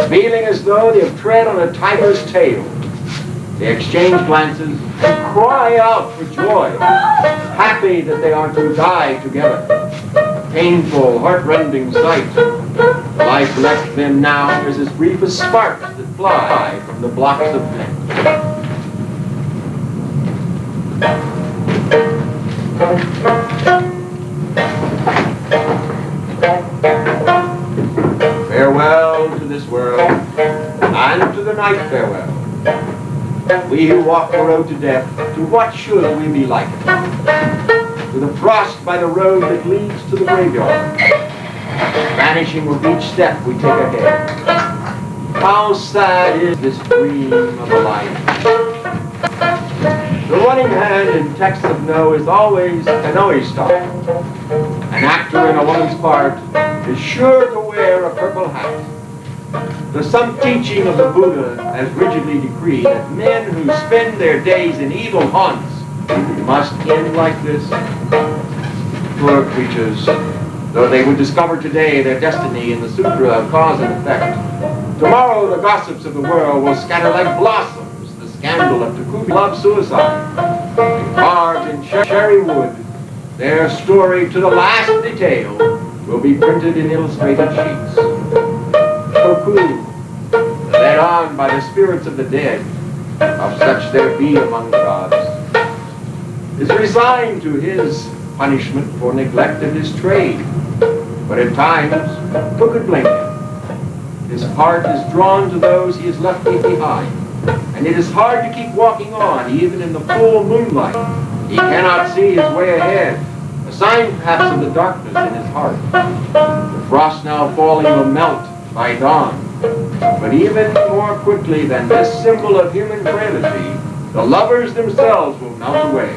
feeling as though they have tread on a tiger's tail. They exchange glances and cry out for joy, happy that they are to die together. A painful, heartrending sight. Life left them now is as brief as sparks that fly from the blocks of flint. Farewell to this world, and to the night farewell. We who walk the road to death, to what should we be likened? To the frost by the road that leads to the graveyard, vanishing with each step we take ahead. How sad is this dream of a life? The running hand in text of no is always an Oe stop. An actor in a woman's part is sure to wear a purple hat. There's some teaching of the Buddha has rigidly decreed that men who spend their days in evil haunts must end like this. Poor creatures, though they would discover today their destiny in the Sutra of cause and effect, tomorrow the gossips of the world will scatter like blossoms the scandal of Takubi love suicide. And carved in cherry wood, their story to the last detail will be printed in illustrated sheets. Toku, led on by the spirits of the dead, of such there be among the gods, is resigned to his punishment for neglect of his trade. But at times, who could blame him? His heart is drawn to those he has left behind, and it is hard to keep walking on even in the full moonlight. He cannot see his way ahead, a sign perhaps of the darkness in his heart. The frost now falling will melt by dawn, but even more quickly than this symbol of human frailty, the lovers themselves will melt away.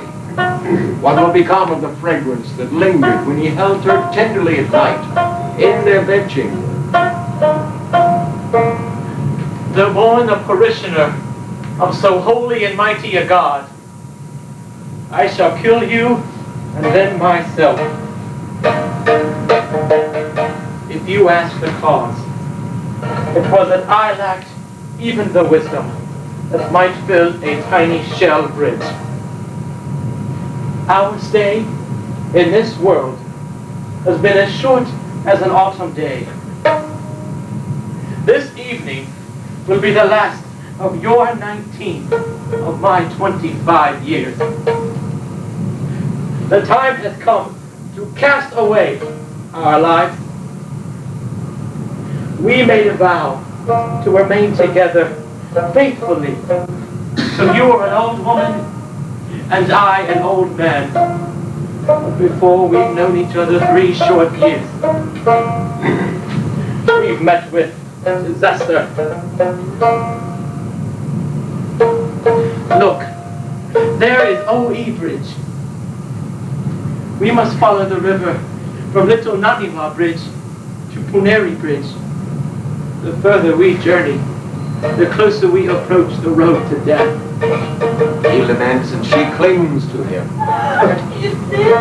What will become of the fragrance that lingered when he held her tenderly at night in their bedchamber?
Though born a parishioner of so holy and mighty a God, I shall kill you and then myself. If you ask the cause, it was that I lacked even the wisdom that might build a tiny shell bridge.
Our stay in this world has been as short as an autumn day. This evening will be the last of your 19 of my 25 years. The time has come to cast away our lives. We made a vow to remain together faithfully. So you are an old woman and I an old man. Before we've known each other 3 short years. We've met with disaster. Look, there is O.E. Bridge. We must follow the river from Little Naniwa Bridge to Puneri Bridge. The further we journey, the closer we approach the road to death.
He laments and she clings to him.
Is this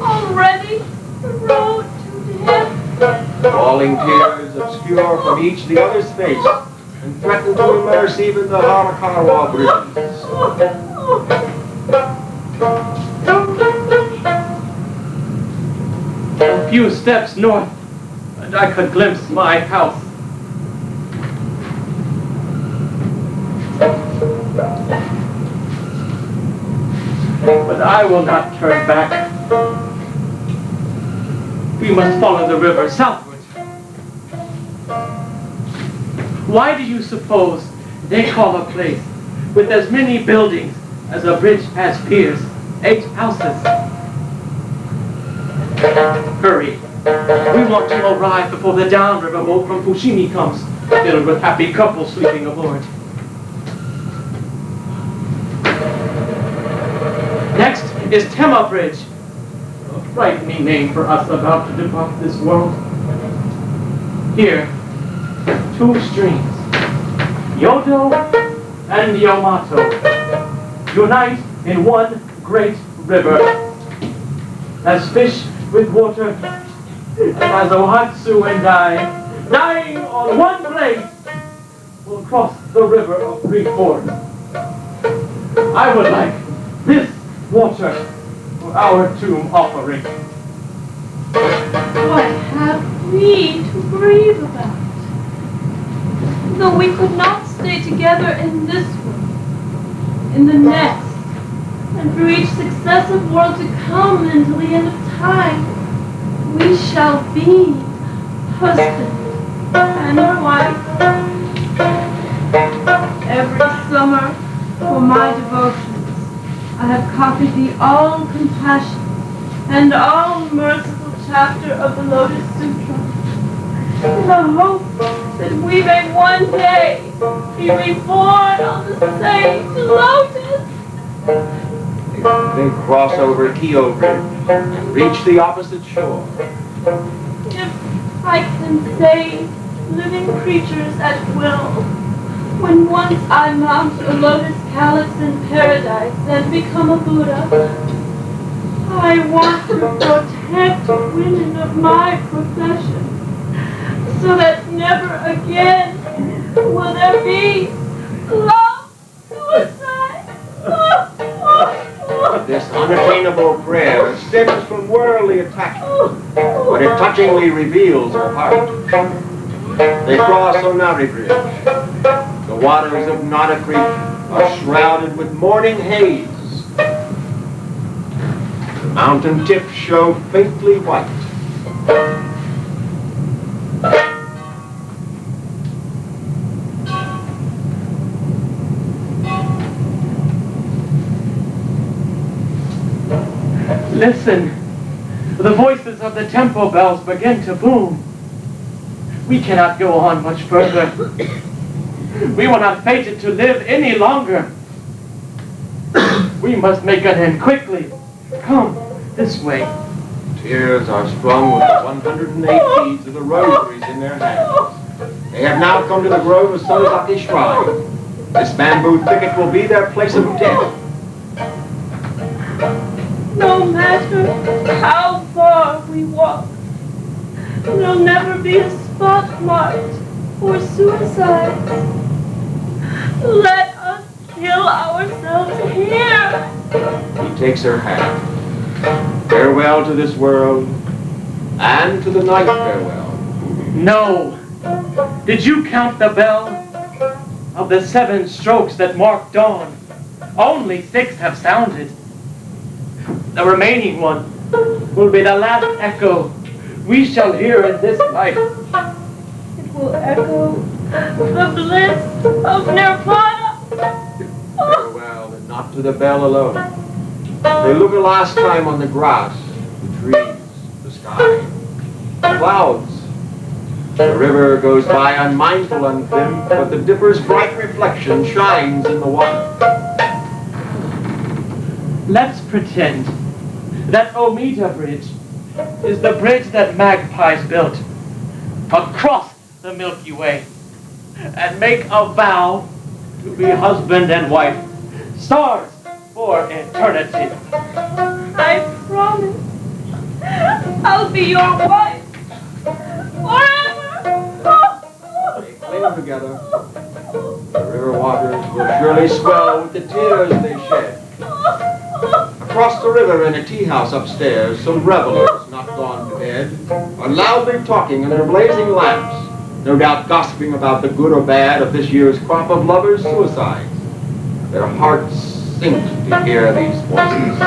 already the road to death?
Falling tears obscure from each the other's face and threaten to immerse even the Harakawa bridges.
A few steps north, and I could glimpse my house. But I will not turn back. We must follow the river southward. Why do you suppose they call a place with as many buildings as a bridge has piers, 8 houses? Hurry. We want to arrive before the downriver boat from Fushimi comes, filled with happy couples sleeping aboard. Next is Tema Bridge, a frightening name for us about to depart this world. Here, 2 streams, Yodo and Yomato, unite in one great river. As fish with water, and as Ohatsu and I, dying on one blade, will cross the river of 3 fords. I would like this water for our tomb offering.
What have we to grieve about? Though we could not stay together in this world, in the next, and for each successive world to come until the end of time, we shall be husband and wife. Every summer, for my devotions, I have copied the all-compassionate and all-merciful chapter of the Lotus Sutra, in the hope that we may one day be reborn on the same lotus.
They cross over Kyo Bridge and reach the opposite shore.
If I can save living creatures at will, when once I mount a lotus calyx in paradise and become a Buddha, I want to protect women of my profession, so that never again will there be love suicide.
This unattainable prayer stems from worldly attachment, but it touchingly reveals her heart. They cross Onari Bridge. The waters of Nada Creek are shrouded with morning haze. The mountain tips show faintly white.
Listen, the voices of the temple bells begin to boom. We cannot go on much further. We were not fated to live any longer. We must make an end quickly. Come, this way.
Tears are strung with the 108 beads of the rosaries in their hands. They have now come to the grove of Sonezaki Shrine. This bamboo thicket will be their place of death.
No matter how far we walk, there'll never be a spot marked for suicide. Let us kill ourselves here.
He takes her hand. Farewell to this world, and to the night farewell.
No. Did you count the bell? Of the 7 strokes that mark dawn, only 6 have sounded. The remaining one will be the last echo we shall hear in this life.
It will echo the bliss of Nirvana.
Farewell, and not to the bell alone. They look a last time on the grass, the trees, the sky, the clouds. The river goes by unmindful and thin, but the dipper's bright reflection shines in the water.
Let's pretend that Omega Bridge is the bridge that magpies built across the Milky Way, and make a vow to be husband and wife, stars for eternity.
I promise I'll be your wife forever.
They cling together. The river waters will surely swell with the tears they shed. Across the river in a tea house upstairs, some revelers, not gone to bed, are loudly talking in their blazing lamps, no doubt gossiping about the good or bad of this year's crop of lovers' suicides. Their hearts sink to hear these voices.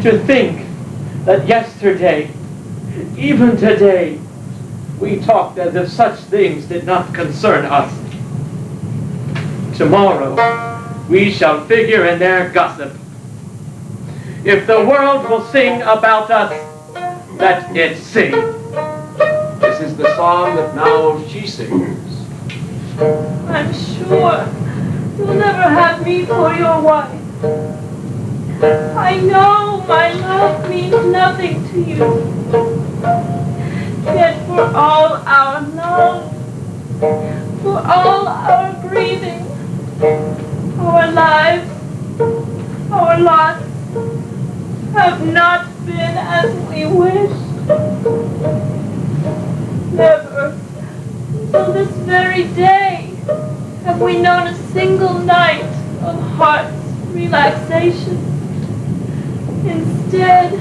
To think that yesterday, even today, we talked as if such things did not concern us. Tomorrow, we shall figure in their gossip. If the world will sing about us, let it sing.
This is the song that now she sings.
I'm sure you'll never have me for your wife. I know my love means nothing to you. Yet for all our love, for all our grieving, our lives, our lots have not been as we wished. Never, till this very day, have we known a single night of heart's relaxation. Instead,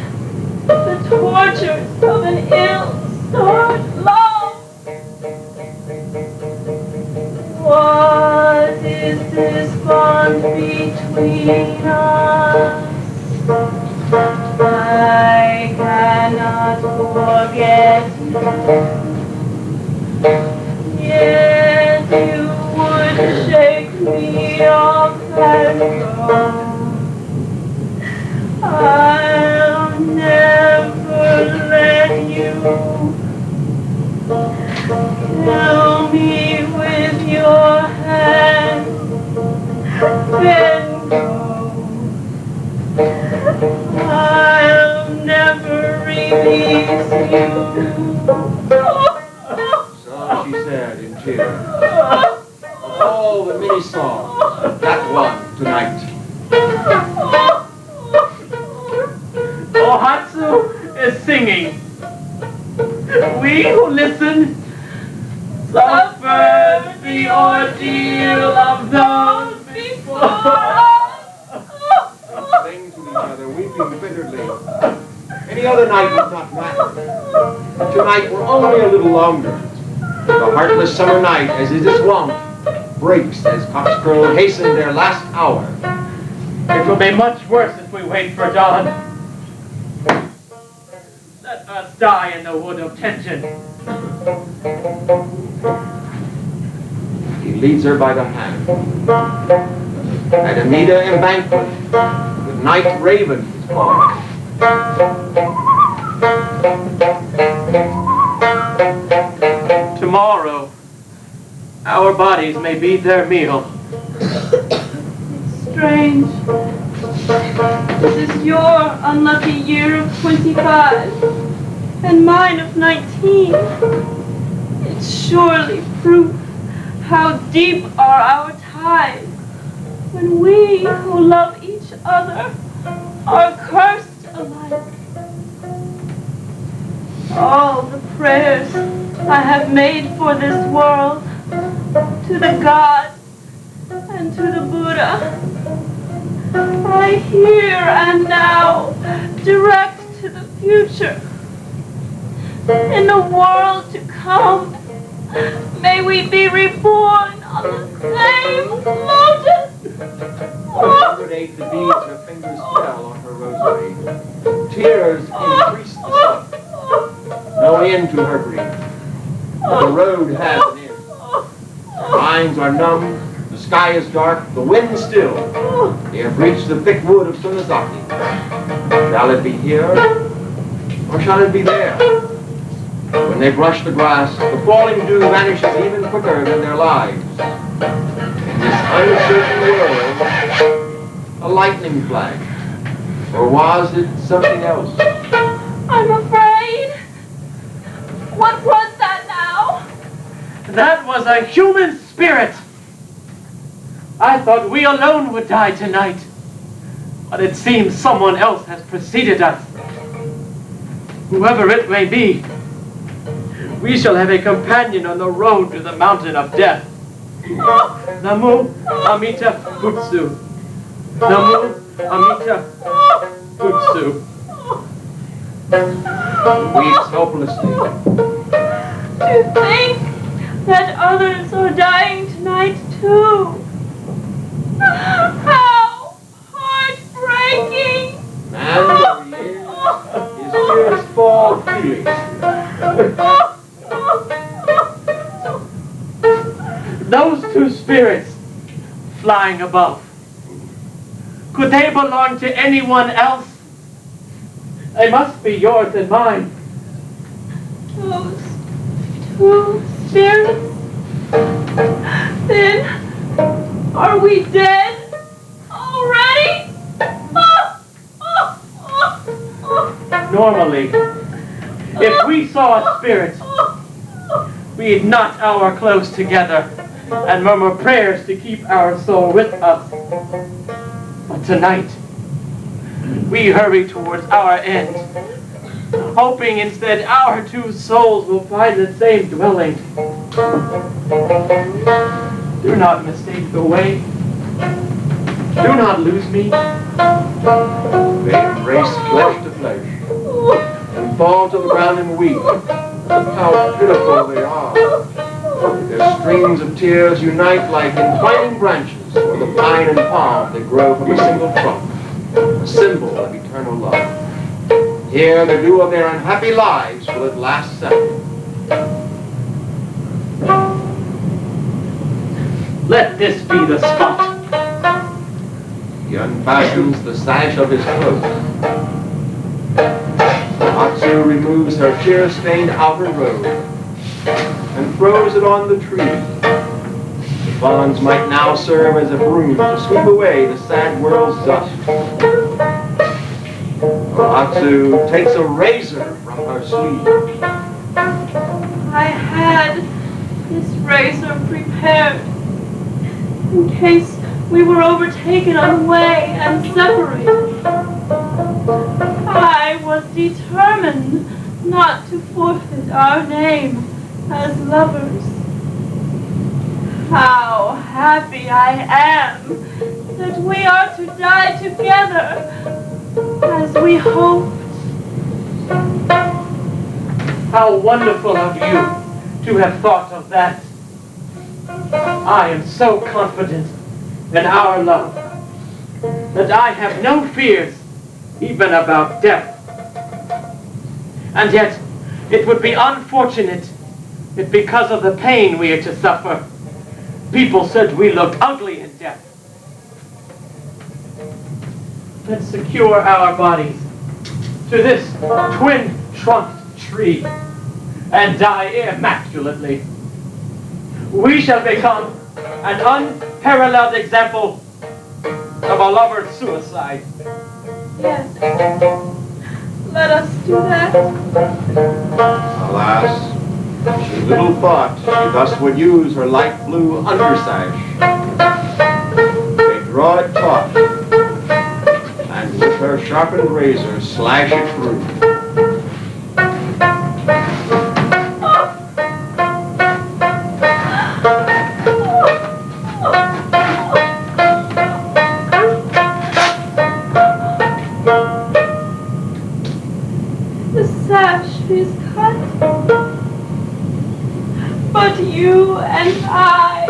the tortures of an ill-starred love. What is this bond between us? I cannot forget you. Yet you would shake me off and go. I'll never let you kill me with your hand. Then go. I'll never release you.
So she said in tears. Of all the many songs, that one tonight.
Ohatsu is singing. We who listen suffer the ordeal of those before us.
Cling to each other, weeping bitterly. Any other night would not matter. Tonight we're only a little longer. The heartless summer night, as it is wont, breaks as cocks crow hasten their last hour.
It will be much worse if we wait for dawn. Let us die in the wood of tension.
He leads her by the hand. At Amida embankment, the night raven is calling.
Tomorrow, our bodies may be their meal.
Strange. This is your unlucky year of 25, and mine of 19. It's surely proof how deep are our ties when we who love each other are cursed alike. All the prayers I have made for this world, to the gods and to the Buddha, I here and now direct to the future. In the world to come, may we be reborn on the same lotus.
108 the beads her fingers fell on her rosary. Tears increased the sum. No end to her grief. The road has an end. Her minds are numb, the sky is dark, the wind still. They have reached the thick wood of Sonezaki. Shall it be here, or shall it be there? When they brush the grass, the falling dew vanishes even quicker than their lives. In this uncertain world, a lightning flash, or was it something else?
I'm afraid. What was that now?
That was a human spirit. I thought we alone would die tonight, but it seems someone else has preceded us. Whoever it may be, we shall have a companion on the road to the mountain of death. Namu Amita Butsu. Namu Amita Butsu.
Weeps helplessly.
To think that others are dying tonight too. How heartbreaking!
And though he is, his tears fall freely.
Those two spirits flying above, could they belong to anyone else? They must be yours and mine.
Those two spirits? Then, are we dead already?
Normally, if we saw a spirit, we'd knot our clothes together and murmur prayers to keep our soul with us. But tonight, we hurry towards our end, hoping instead our two souls will find the same dwelling. Do not mistake the way. Do not lose me.
They embrace flesh to flesh and fall to the ground and weep. How pitiful they are. Their streams of tears unite like entwining branches or the pine and palm that grow from a single trunk, a symbol of eternal love. Here the dew of their unhappy lives will at last settle.
Let this be the spot.
He unfastens the sash of his cloak. Atsu removes her tear-stained outer robe and throws it on the tree. The bonds might now serve as a broom to sweep away the sad world's dust. Atsu takes a razor from her sleeve.
I had this razor prepared in case we were overtaken on the way and separated. I was determined not to forfeit our name as lovers. How happy I am that we are to die together as we hoped.
How wonderful of you to have thought of that. I am so confident in our love that I have no fears even about death. And yet, it would be unfortunate if because of the pain we are to suffer, people said we looked ugly in death. Let's secure our bodies to this twin-trunked tree and die immaculately. We shall become an unparalleled example of a lover's suicide.
Yes. Let us do that.
Alas, she little thought she thus would use her light blue undersash. They draw it taut, and with her sharpened razor slash it through.
sash is cut. But you and I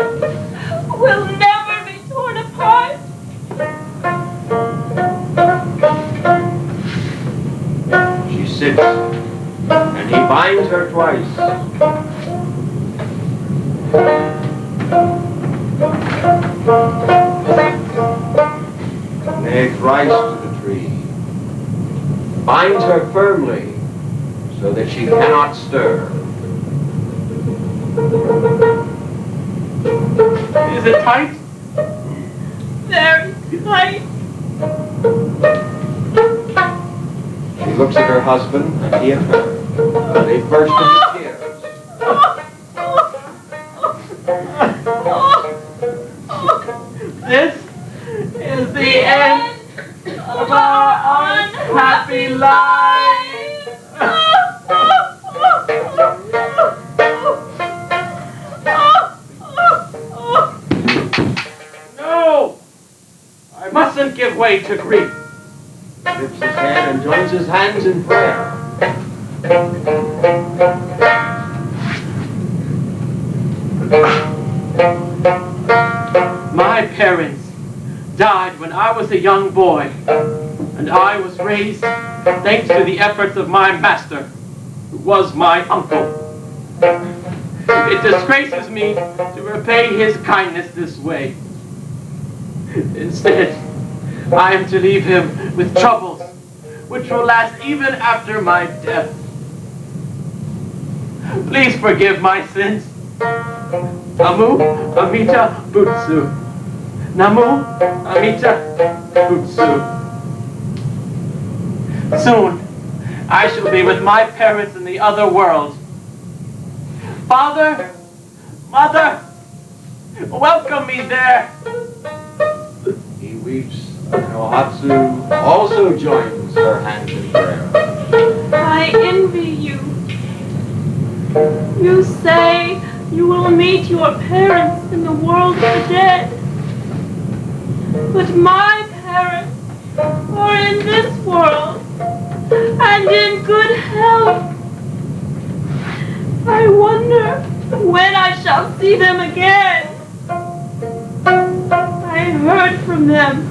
will never be torn apart.
She sits, and he binds her twice. Nags rice to the tree, binds her firmly so that she cannot stir.
Is it tight?
Very tight.
She looks at her husband, and he at her. They burst into tears.
This is the end of our unhappy lives. No! I mustn't give way to grief.
He lifts his head and joins his hands in prayer.
My parents died when I was a young boy, and I was raised thanks to the efforts of my master, who was my uncle. It disgraces me to repay his kindness this way. Instead, I am to leave him with troubles which will last even after my death. Please forgive my sins. Namu Amita Butsu. Namu Amita Butsu. Soon, I shall be with my parents in the other world. Father, Mother, welcome me there.
He weeps, and Ohatsu also joins her hands in prayer.
I envy you. You say you will meet your parents in the world of the dead. But my parents are in this world and in good health. I wonder when I shall see them again. I heard from them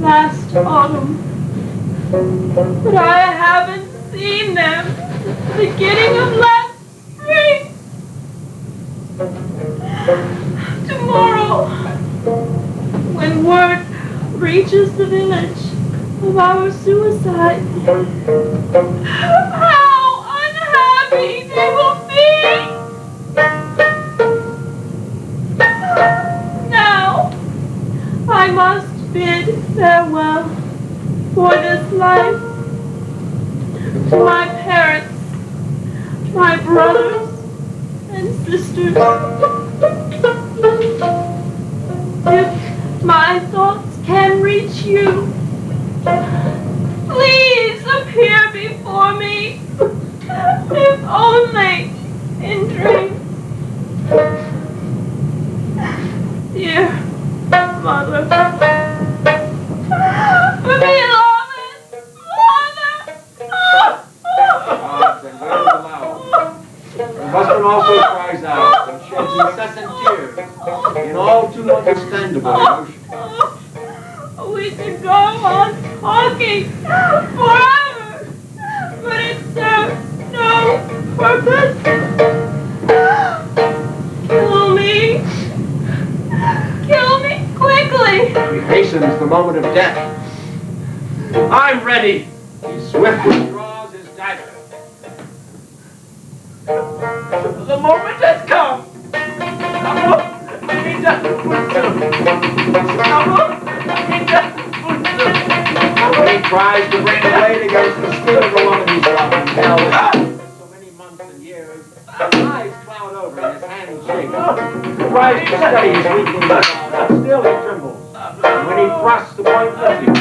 last autumn, but I haven't seen them since the beginning of last spring. Tomorrow, when word reaches the village of our suicide, how unhappy they will be! Now, I must bid farewell for this life to my parents, my brothers and sisters. If my thoughts can reach you, please appear before me, if only in dreams. Dear Mother, beloved Mother!
Sobs and wails aloud. Her husband also cries out and sheds incessant tears in all too understandable emotion.
We could go on talking forever, but it serves no purpose. Kill me. Kill me quickly.
He hastens the moment of death.
I'm ready.
He swiftly draws his dagger.
The moment has come. Namu Amita Butsu. Namu Amita Butsu.
When he tries to bring the blade against the skin of the woman he's loved, held for so many months and years, his eyes cloud over and his hands shake. He tries to steady his weakening resolve, but still he trembles. And when he thrusts the point quickly,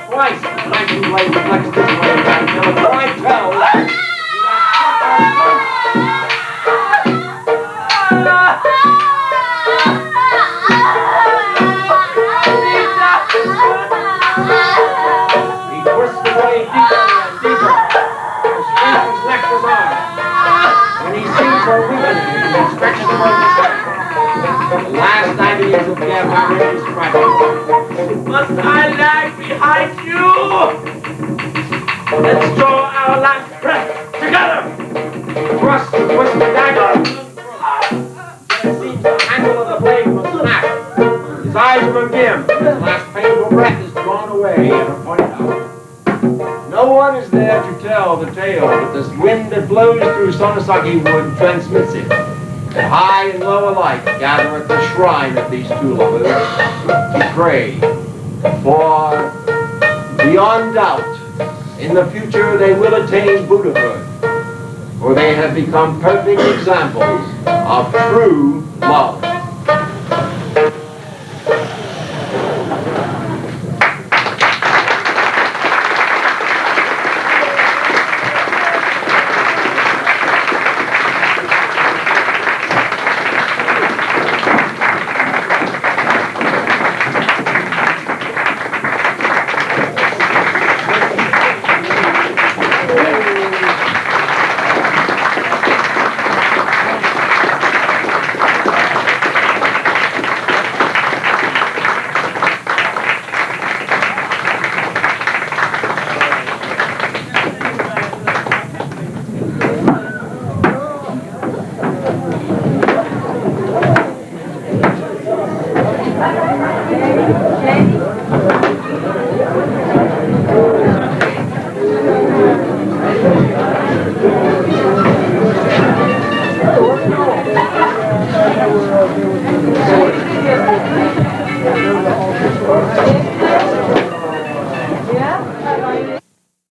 twice the flashing blade reflects this way until a cry tells. He twists the blade deeper and deeper. The strength for women and stretches for the same. The last agonies of death are really striking.
Must I lag behind you? Let's draw our last breath together.
Thrust the twisted dagger. It seems the handle of the blade will snap. His eyes grow dim. His last painful breath is drawn away at a point out. No one is there to tell the tale, but this wind that blows through Sonezaki wood transmits it. And high and low alike gather at the shrine of these two lovers to pray. For, beyond doubt, in the future they will attain Buddhahood, for they have become perfect examples of true love.